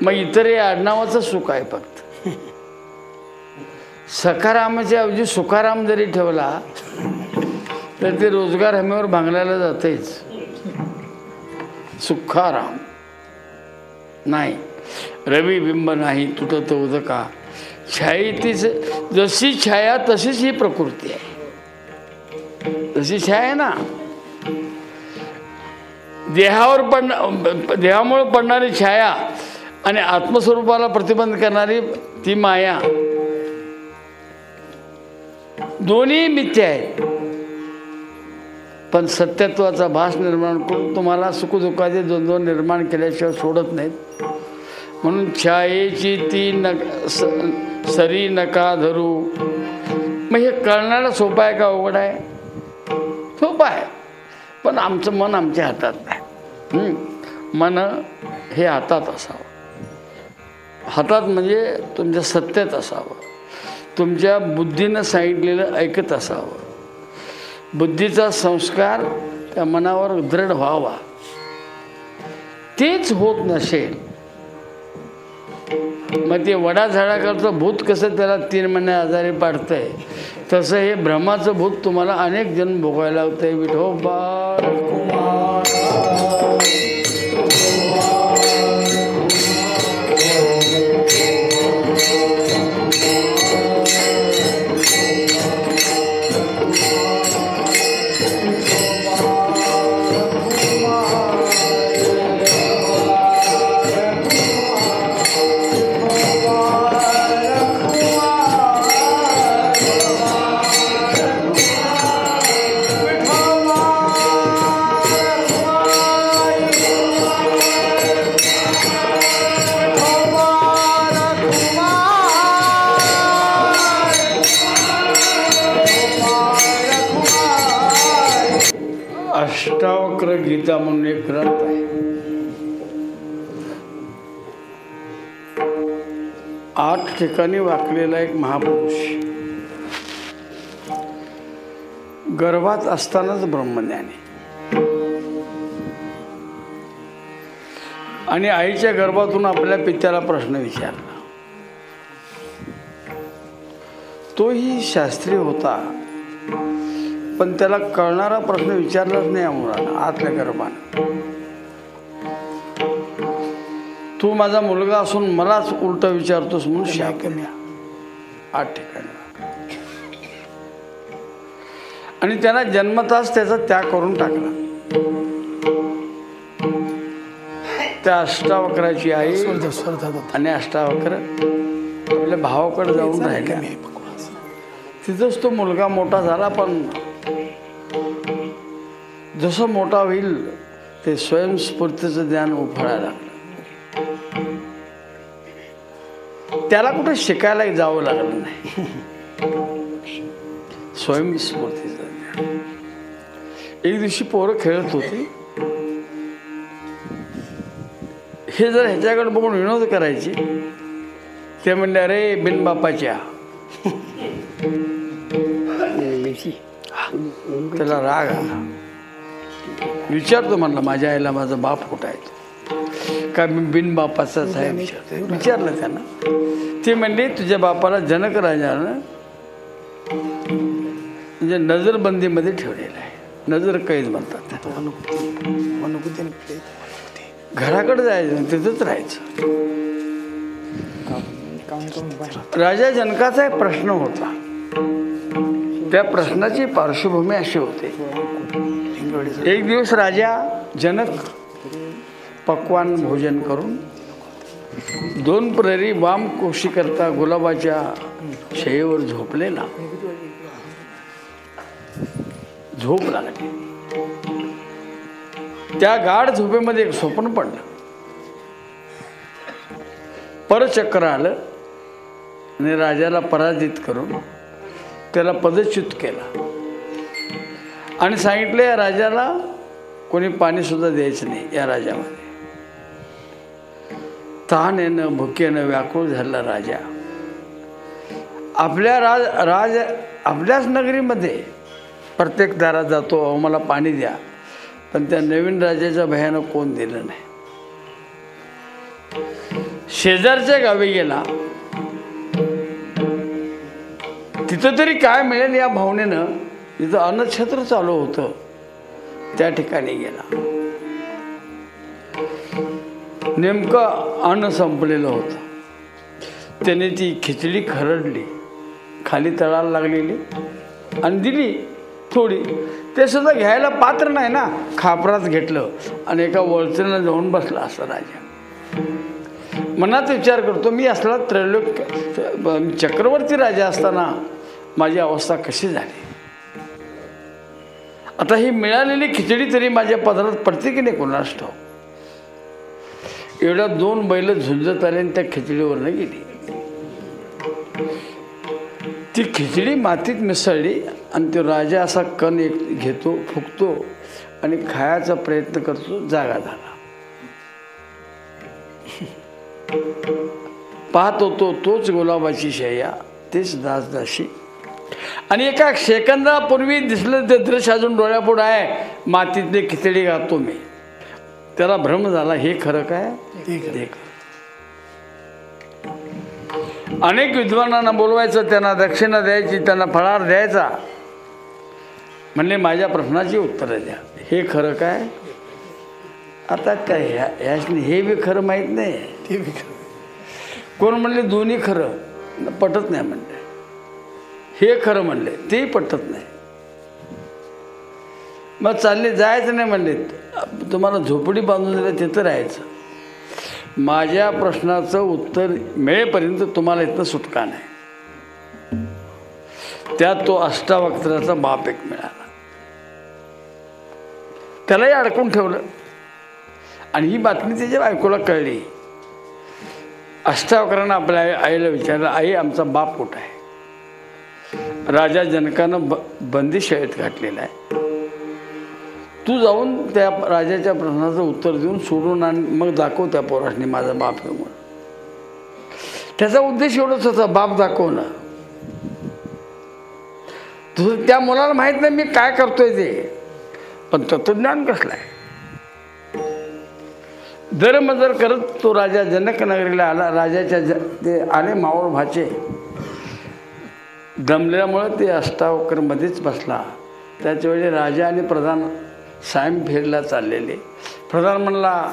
मग इतर हे आडनावाचं सुख आहे फक्त. सखारामाच्या ऐवजी सुखाराम जरी ठेवला तर ते रोजगार हमीवर भांगलायला जातेच. सुखाराम नाही. रवी बिंब नाही तुटत उदका. छायेतीच जशी छाया तशीच ही प्रकृती आहे. जशी छाया आहे ना, देहामुळे पडणारी छाया आणि आत्मस्वरूपाला प्रतिबंध करणारी ती माया, दोन्ही मिथ्या आहेत. पण सत्यत्वाचा भास निर्माण करून तुम्हाला सुखदुःखाचे द्वंद्व निर्माण केल्याशिवाय सोडत नाहीत. म्हणून छायेची ती सरी नका धरू. मग हे कळणारा सोपं आहे का अवघड आहे? सोपं आहे, पण आमचं मन आमच्या हातात नाही. मन हे हातात असावं. हातात म्हणजे तुमच्या सत्तेत असावं. तुमच्या बुद्धीनं सांगितलेलं ऐकत असावं. बुद्धीचा संस्कार त्या मनावर दृढ व्हावा. तेच होत नसेल मग ते वडा झाडाकडचं भूत कसं त्याला 3 महिने आजारी पाडतंय तसं हे भ्रमाचं भूत तुम्हाला अनेक जन्म भोगायला लावतंय. विठोबा अष्टावक्र गीता म्हणून एक ग्रंथ आहे. 8 ठिकाणी वाकलेला एक महापुरुष. गर्भात असतानाच ब्रह्मज्ञानी आणि आईच्या गर्भातून आपल्या पित्याला प्रश्न विचारला. तोही शास्त्रीय होता पण त्याला कळणारा प्रश्न विचारलाच नाही. अमुरानं आतल्या गर्भानं तू माझा मुलगा असून मलाच उलट विचारतोस म्हणून शाप कमी 8 ठिकाणी. आणि त्यांना जन्मताच त्याचा त्याग करून टाकला. त्या अष्टावक्राची आई स्वर्धात आणि अष्टावक्र आपल्या भावाकडे जाऊन राहिल्या. तिथंच तो मुलगा मोठा झाला. पण जसं मोठा होईल ते स्वयंस्फूर्तीचं ज्ञान उफाळायला लागलं. त्याला कुठे शिकायला जावं लागलं नाही. स्वयंस्फूर्तीचं ज्ञान. एक दिवशी पोरं खेळत होती. हे जर ह्याच्याकडे बघून विनोद करायची. ते म्हणले अरे बिनबापाच्या. त्याला राग आला. विचारतो म्हणलं माझ्या आईला माझा बाप कुठं आहे का मी बिनबापाचाच आहे विचारतो. विचारलं त्यांना. ते म्हणले तुझ्या बापाला जनक राजानं म्हणजे नजरबंदीमध्ये ठेवलेलं आहे. नजर कैद म्हणतात. घराकडे जायचं तिथंच राहायचं. राजा जनकाचा एक प्रश्न होता. त्या प्रश्नाची पार्श्वभूमी अशी होती. एक दिवस राजा जनक पक्वान भोजन करून 2 प्रहरी वाम कोशी करता गुलाबाच्या शयेवर झोपलेला. झोप लागली. त्या गाढ झोपेमध्ये एक स्वप्न पडलं. परचक्र आलं आणि राजाला पराजित करून त्याला पदच्युत केला. आणि सांगितलं या राजाला कोणी पाणीसुद्धा द्यायचं नाही. या राजामध्ये तहानेनं भुकेनं व्याकुळ झाला राजा. आपल्या आपल्याच नगरीमध्ये प्रत्येक दारात जातो अहो मला पाणी द्या. पण त्या नवीन राजाच्या भयानं कोण दिलं नाही. शेजारच्या गावी गेला. तिथं तरी काय मिळेल या भावनेनं जिथं अन्नछत्र चालू होतं त्या ठिकाणी गेला. नेमकं अन्न संपलेलं होतं. त्याने ती खिचडी खरडली खाली तळाला लागलेली आणि दिली थोडी. ते सुद्धा घ्यायला पात्र नाही ना. खापरात घेतलं आणि एका वळचेनं जाऊन बसला असं राजा. मनात विचार करतो मी असला त्रैलोक्य चक्रवर्ती राजा असताना माझी अवस्था कशी झाली. आता ही मिळालेली खिचडी तरी माझ्या पदरात पडते की नाही कोणास ठाऊक. एवढ्या 2 बैल झुंजत आले आणि त्या खिचडीवरनं गेली. ती खिचडी मातीत मिसळली आणि तो राजा असा कण एक घेतो फुकतो आणि खायचा प्रयत्न करतो. जागा झाला. पाहत होतो तोच गुलाबाची शय्या तेच दासदाशी. आणि एका सेकंदापूर्वी दिसलं ते दृश्य अजून डोळ्यापुढं आहे. मातीतली खिचडी घालतो मी. त्याला भ्रम झाला. हे खरं काय. अनेक विद्वानांना बोलवायचं. त्यांना दक्षिणा द्यायची. त्यांना फळार द्यायचा. म्हणले माझ्या प्रश्नाची उत्तरं द्या. हे खरं काय. आता काय ह्याने हे बी खरं माहीत नाही. ते बी खरं. कोण म्हणले दोन्ही खरं पटत नाही म्हणले. हे खरं म्हणले तेही पटत नाही. मग चालले जायचं नाही म्हणले. तुम्हाला झोपडी बांधून दिलं तिथं राहायचं. माझ्या प्रश्नाचं उत्तर मिळेपर्यंत तुम्हाला इथं सुटका नाही. त्यात तो अष्टावक्राचा बाप एक मिळाला. त्यालाही अडकून ठेवलं. आणि ही बातमी त्याच्या बायकोला कळली. अष्टावक्रानं आपल्या आईला विचारलं आई आमचा बाप कुठं आहे. राजा जनकानं बंदीशाळेत घातलेला आहे. तू जाऊन त्या राजाच्या प्रश्नाचं उत्तर देऊन सोडून आणि मग दाखव त्या पोरासनी माझा बाप आहे म्हणून. त्याचा उद्देश एवढंच होता बाप दाखवणं. त्या मुलाला माहीत नाही मी काय करतोय ते. पण तत्वज्ञान कसलं आहे. दरमजर करत तो राजा जनक नगरीला आला. राजाच्या ते आले मावळ भाचे. दमल्यामुळं ते अष्टावक्रमध्येच बसला. त्याच्यावेळी राजा आणि प्रधान सायम फेरीला चाललेले. प्रधान म्हणला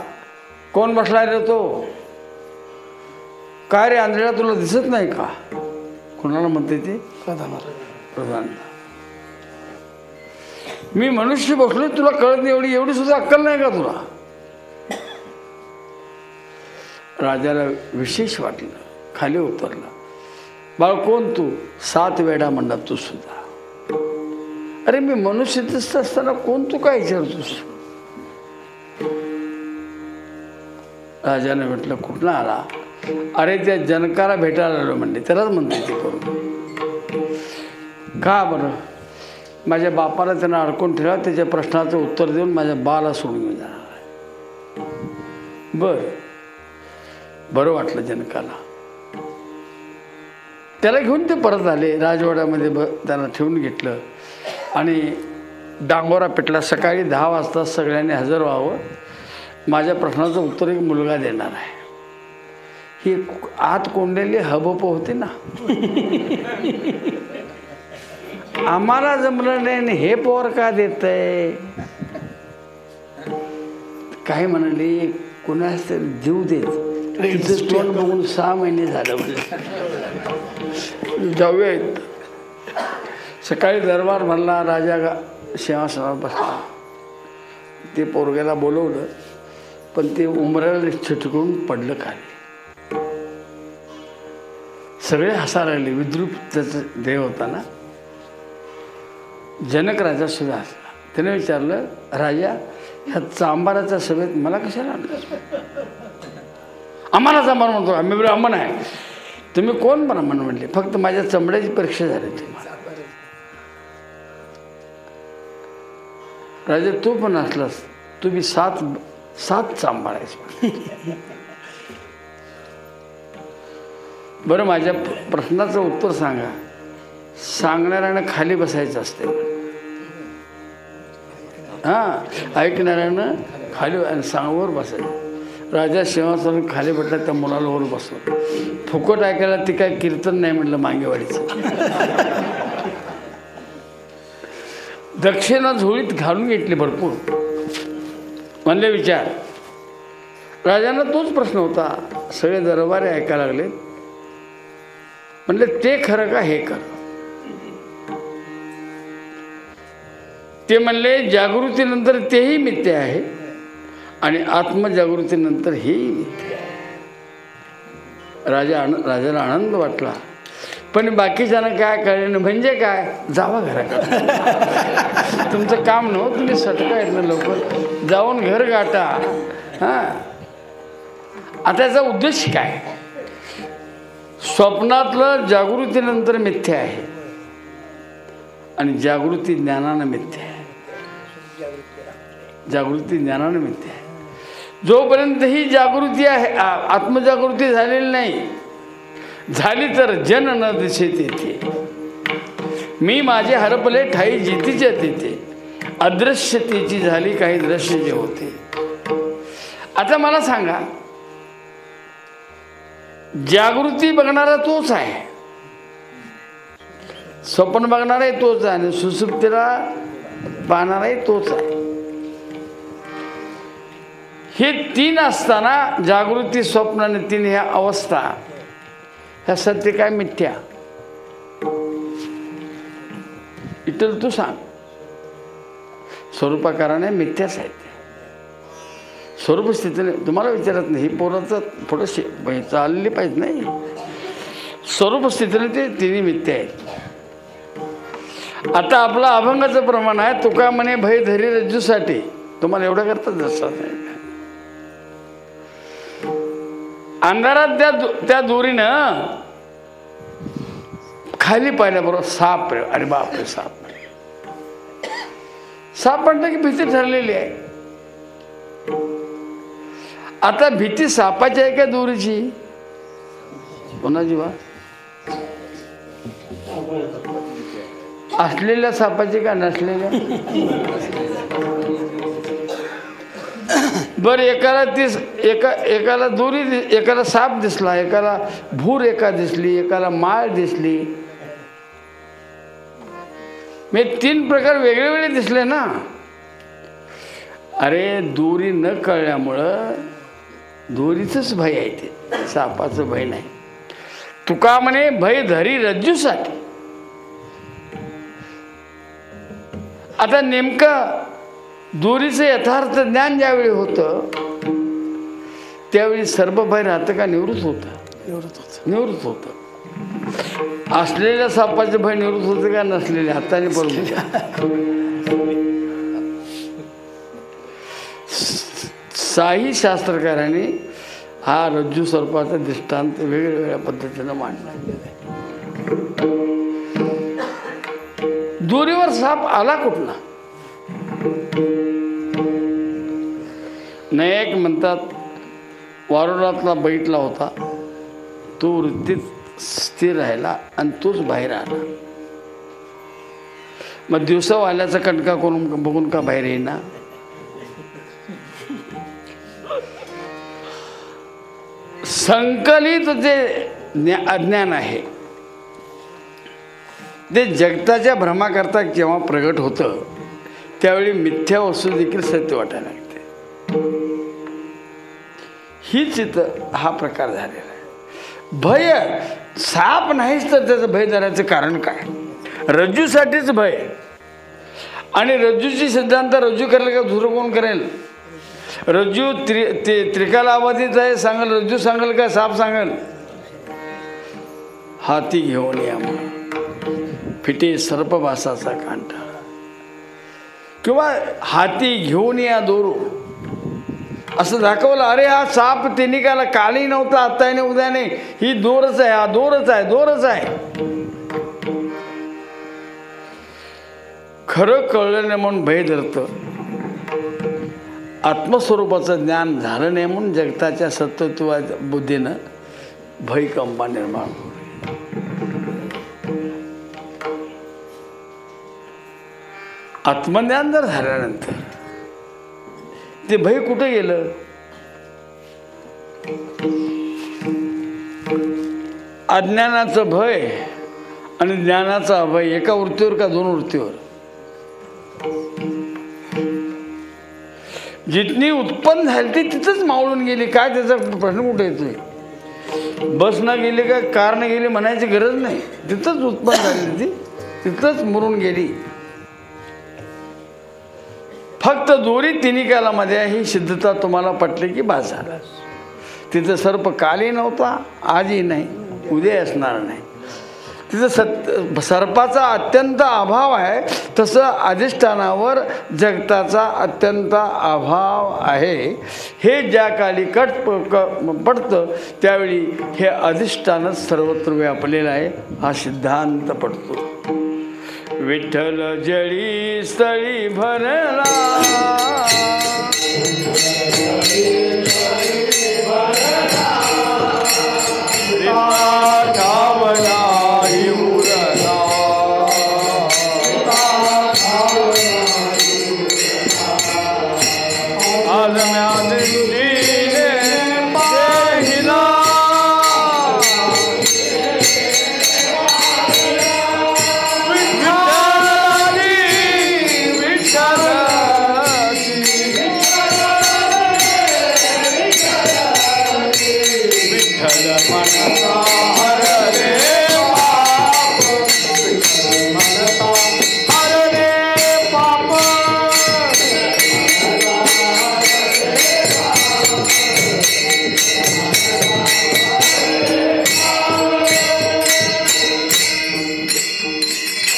कोण बसला रे तो. काय रे आंधळ्या तुला दिसत नाही का? कोणाला म्हणते ते? प्रधान. मी मनुष्य बसलोय तुला कळत नाही एवढी सुद्धा अक्कल नाही का तुला? राजाला विशेष वाटलं, खाली उतरला. बाळ कोण तू? 7 वेळा म्हणला तू सुद्धा. अरे मी मनुष्य दिसत असताना कोण तू काय विचारतोस? राजाने म्हटलं कुठला आला? अरे त्या जनकाला भेटायला आलो म्हणले. त्यालाच म्हणते ते करून. का बरं? माझ्या बापाला त्यांना अडकून ठेवा, त्याच्या प्रश्नाचं उत्तर देऊन माझ्या बाला सोडून घेऊन जाणार आहे. बरं वाटलं जनकाला. त्याला घेऊन ते परत आले राजवाड्यामध्ये. त्यांना ठेवून घेतलं आणि डांगोरा पेटला. सकाळी 10 वाजता सगळ्यांनी हजर व्हावं, माझ्या प्रश्नाचं उत्तर एक मुलगा देणार आहे. ही आत कोंडलेली हबप होती ना, आम्हाला जमलं नाही हे पोर का देत आहे? काही म्हणाले कोणाच तरी जीव देत. तिचं तोंड बघून 6 महिने झालं म्हणजे जाऊया. सकाळी दरबार भरला. राजा सिंहासनावर बसला. ते पोरग्याला बोलवलं पण ते उमराला छिटकून पडलं खाली. सगळे हसा राहिले. विद्रूप त्याचा देह होता ना. जनक राजा सुद्धा हसला. त्याने विचारलं राजा ह्या चांबाराच्या सभेत मला कशाला आणलं? आम्हाला चांबार म्हणतो. आम्ही ब्राह्मण आहे. तुम्ही कोण ब्राह्मण म्हणले? फक्त माझ्या चमड्याची परीक्षा झाली तुम्हाला. राजा तू पण असलास, तुम्ही 7 चांबार आहेस. बरं माझ्या प्रश्नाचं उत्तर सांगा. सांगणाऱ्यानं खाली बसायचं असते. ऐकणाऱ्यानं खाली वर बसायचं. राजा सिंहासन खाली बसला. त्या मुलाला वर बसलं. फुकट ऐकायला ती काय कीर्तन नाही म्हटलं मांगेवाडीचं. दक्षिणा झोळीत घालून घेतली भरपूर. म्हणले विचार. राजांना तोच प्रश्न होता. सगळे दरबारे ऐकायला लागले. म्हणले ते खरं का हे खरं? ते म्हणले जागृतीनंतर तेही मिथ्या आहे आणि आत्मजागृतीनंतर हेही मिथ्या आहे. राजाला आनंद वाटला. पण बाकीच्यांना काय कळलं म्हणजे काय? जावा घराकडे. तुमचं काम नव्हतं. तुम्ही सटका येत ना लवकर जाऊन घर गाठा. आता याचा उद्देश काय? स्वप्नातलं जागृतीनंतर मिथ्या आहे आणि जागृती ज्ञानानं मिथ्या आहे. जागृती ज्ञानानं मिथ्या आहे. जोपर्यंत ही जागृती आहे, आत्मजागृती झालेली नाही. झाली तर जन न दिसे तेथे. मी माझे हरपले ठाई जितीच्या तेथे. अदृश्यतेची झाली काही दृश्य जे होते. आता मला सांगा, जागृती बघणारा तोच आहे, स्वप्न बघणाराही तोच आहे आणि सुसुप्तीला पाहणाराही तोच आहे. हे 3 असताना जागृती, स्वप्न आणि 3 ह्या अवस्था, ह्या सत्य काय मिथ्या? इतर तू सांग. स्वरूपाकाराने मिथ्याच आहेत. स्वरूप स्थितीने तुम्हाला विचारत नाही. ही पोराचं थोडं चालली पाहिजे नाही. स्वरूप स्थितीने ते 3 मिथ्या आहेत. आता आपलं अभंगाचं प्रमाण आहे. तुका म्हणे भय धरी रज्जूसाठी. तुम्हाला एवढं करतात जसं अंधारात त्या दोरीनं खाली पाहिल्याबरोबर साप. अरे बापरे साप. साप म्हणलं की भीती ठरलेली आहे. आता भीती सापाची आहे का दोरीची? कोणाची बा? असलेल्या सापाची का नसलेल्या? बरं एकाला दोरी, एकाला साप दिसला, एकाला भूर दिसली, एकाला माळ दिसली. मी 3 प्रकार वेगळे वेगळे दिसले ना. अरे दोरी न कळल्यामुळं दोरीचंच भय आहे, ते सापाचं भय नाही. तुका म्हणे भय धरी रज्जूसाठी. आता नेमकं दोरीचं यथार्थ ज्ञान ज्यावेळी होतं त्यावेळी सर्व भय राहतं का निवृत्त होतं? निवृत्त होतं. असलेल्या सापाचे भय निवृत्त होते का नसलेले? हाताने बरोबर. साही शास्त्रकारांनी हा रज्जू सर्पाचा दृष्टांत वेगवेगळ्या पद्धतीनं मांडला. दोरीवर साप आला कुठला? नायक म्हणतात वारुळातला बैठला होता, तो वृत्तीत स्थिर राहिला आणि तोच बाहेर आला. मग दिवसा वाल्याचा कणका करून बघून का बाहेर येईना? संकलित जे अज्ञान आहे ते जगताच्या भ्रमाकरता जेव्हा प्रगट होतं त्यावेळी मिथ्या वस्तू देखील सत्य वाटायला लागते. हीच इथं हा प्रकार झालेला आहे. भय साप नाहीच तर त्याचं भय धरायचं कारण काय? रज्जूसाठीच भय. आणि रज्जूची सिद्धांत रज्जू करायला का दुसरं कोण करेल? रज्जू त्रिकालाबाधित आहे सांगेल, रज्जू सांगेल का साप सांगेल? हाती घेऊन या मग फिटे सर्पवासाचा कांटा, किंवा हाती घेऊन या दोरू असं दाखवलं. अरे हा साप तिनिकाला कालही नव्हता, आत्ता नाही, उद्या नाही, ही दोरच आहे, हा दोरच आहे, दोरच आहे. खरं कळलं नाही म्हणून भय धरतं. आत्मस्वरूपाचं ज्ञान झालं नाही म्हणून जगताच्या सत्त्वत्वाच्या बुद्धीनं भय कंपा निर्माण होतो. आत्मज्ञान जर झाल्यानंतर ते भय कुठे गेलं? अज्ञानाचं भय आणि ज्ञानाचा अभय एका वृत्तीवर का दोन वृत्तीवर? जितनी उत्पन्न झाली ती तिथंच मावळून गेली. काय त्याचा प्रश्न कुठे येतोय? बस न गेली का कार न गेली म्हणायची गरज नाही. तिथंच उत्पन्न झाली, ती तिथंच मुरून गेली. फक्त दोरी तिन्ही कालामध्ये ही सिद्धता तुम्हाला पटली की बास झाला. तिथं सर्प कालही नव्हता, आजही नाही, उद्या असणार नाही. तिथं सर्पाचा अत्यंत अभाव आहे, तसं अधिष्ठानावर जगताचा अत्यंत अभाव आहे. हे ज्या काली पडतं त्यावेळी हे अधिष्ठानच सर्वत्र व्यापलेलं आहे हा सिद्धांत पडतो. विठ्ठल जळी स्थळी भरला,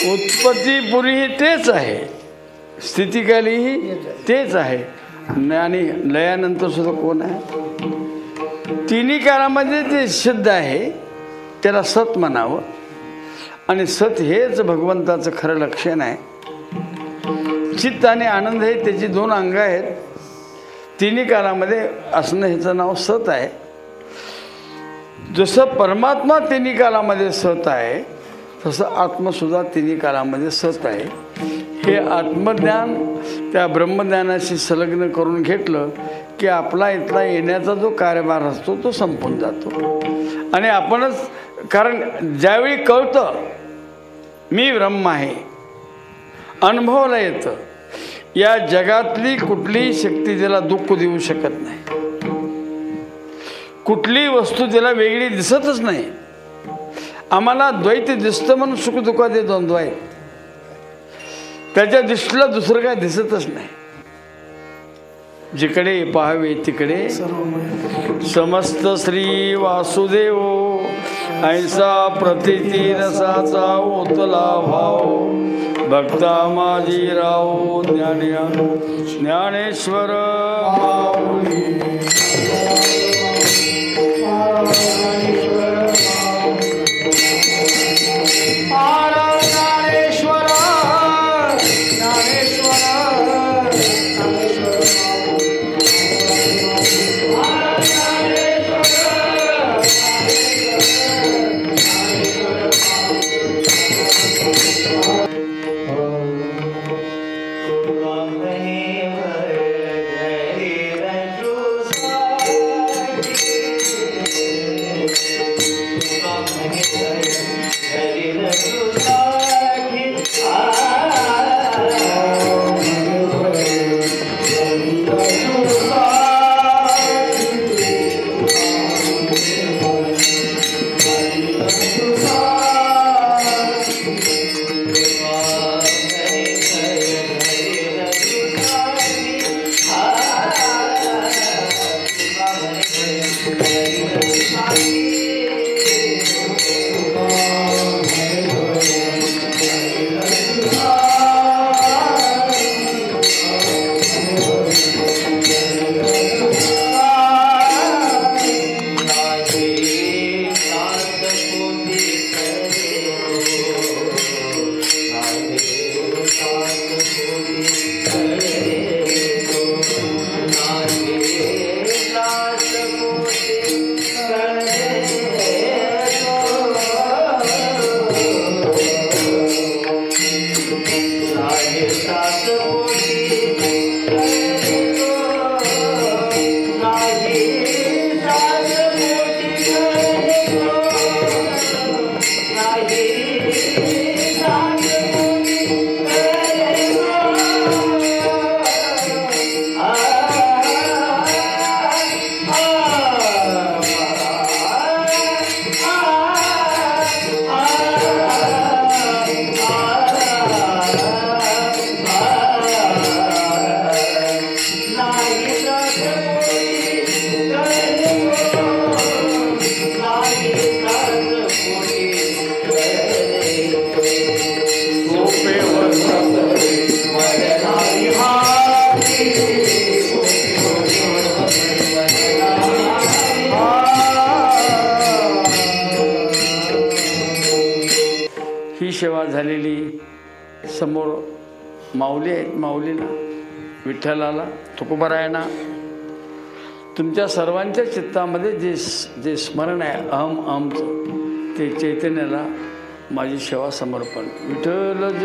उत्पत्तीपूर्वी तेच आहे, स्थितीकालीही तेच आहे आणि लयानंतर सुद्धा कोण आहे? तिन्ही काळामध्ये जे सिद्ध आहे त्याला सत म्हणावं. आणि सत हेच भगवंताचं खरं लक्षण आहे. चित्त आणि आनंद हे त्याची दोन अंग आहेत. तिन्ही काळामध्ये असणं ह्याचं नाव सत आहे. जसं परमात्मा तिन्ही काळामध्ये सत आहे तसं आत्मसुद्धा तिन्ही काळामध्ये सत आहे. हे आत्मज्ञान त्या ब्रह्मज्ञानाशी संलग्न करून घेतलं की आपला इथला येण्याचा जो कार्यभार असतो तो संपून जातो. आणि आपणच, कारण ज्यावेळी कळतं मी ब्रह्म आहे, अनुभवला येतं, या जगातली कुठलीही शक्ती त्याला दुःख देऊ शकत नाही. कुठलीही वस्तू त्याला वेगळी दिसतच नाही. आम्हाला द्वैत दिसतं म्हणून सुखदुःखाचे द्वंद्व आहे. त्याच्या दृष्टीला दुसरं काय दिसतच नाही. जिकडे पाहावे तिकडे समस्त श्री वासुदेव ऐसा प्रतिती रसाचा ओतला भाव भक्ता माझी राव ज्ञानेश्वर माऊली. ही सेवा झालेली समोर माऊली आहेत. माऊलीला विठ्ठलाला तुकोबारायांना तुमच्या सर्वांच्या चित्तामध्ये जे स्मरण आहे अहम अहमचं ते चैतन्याला माझी सेवा समर्पण. विठ्ठल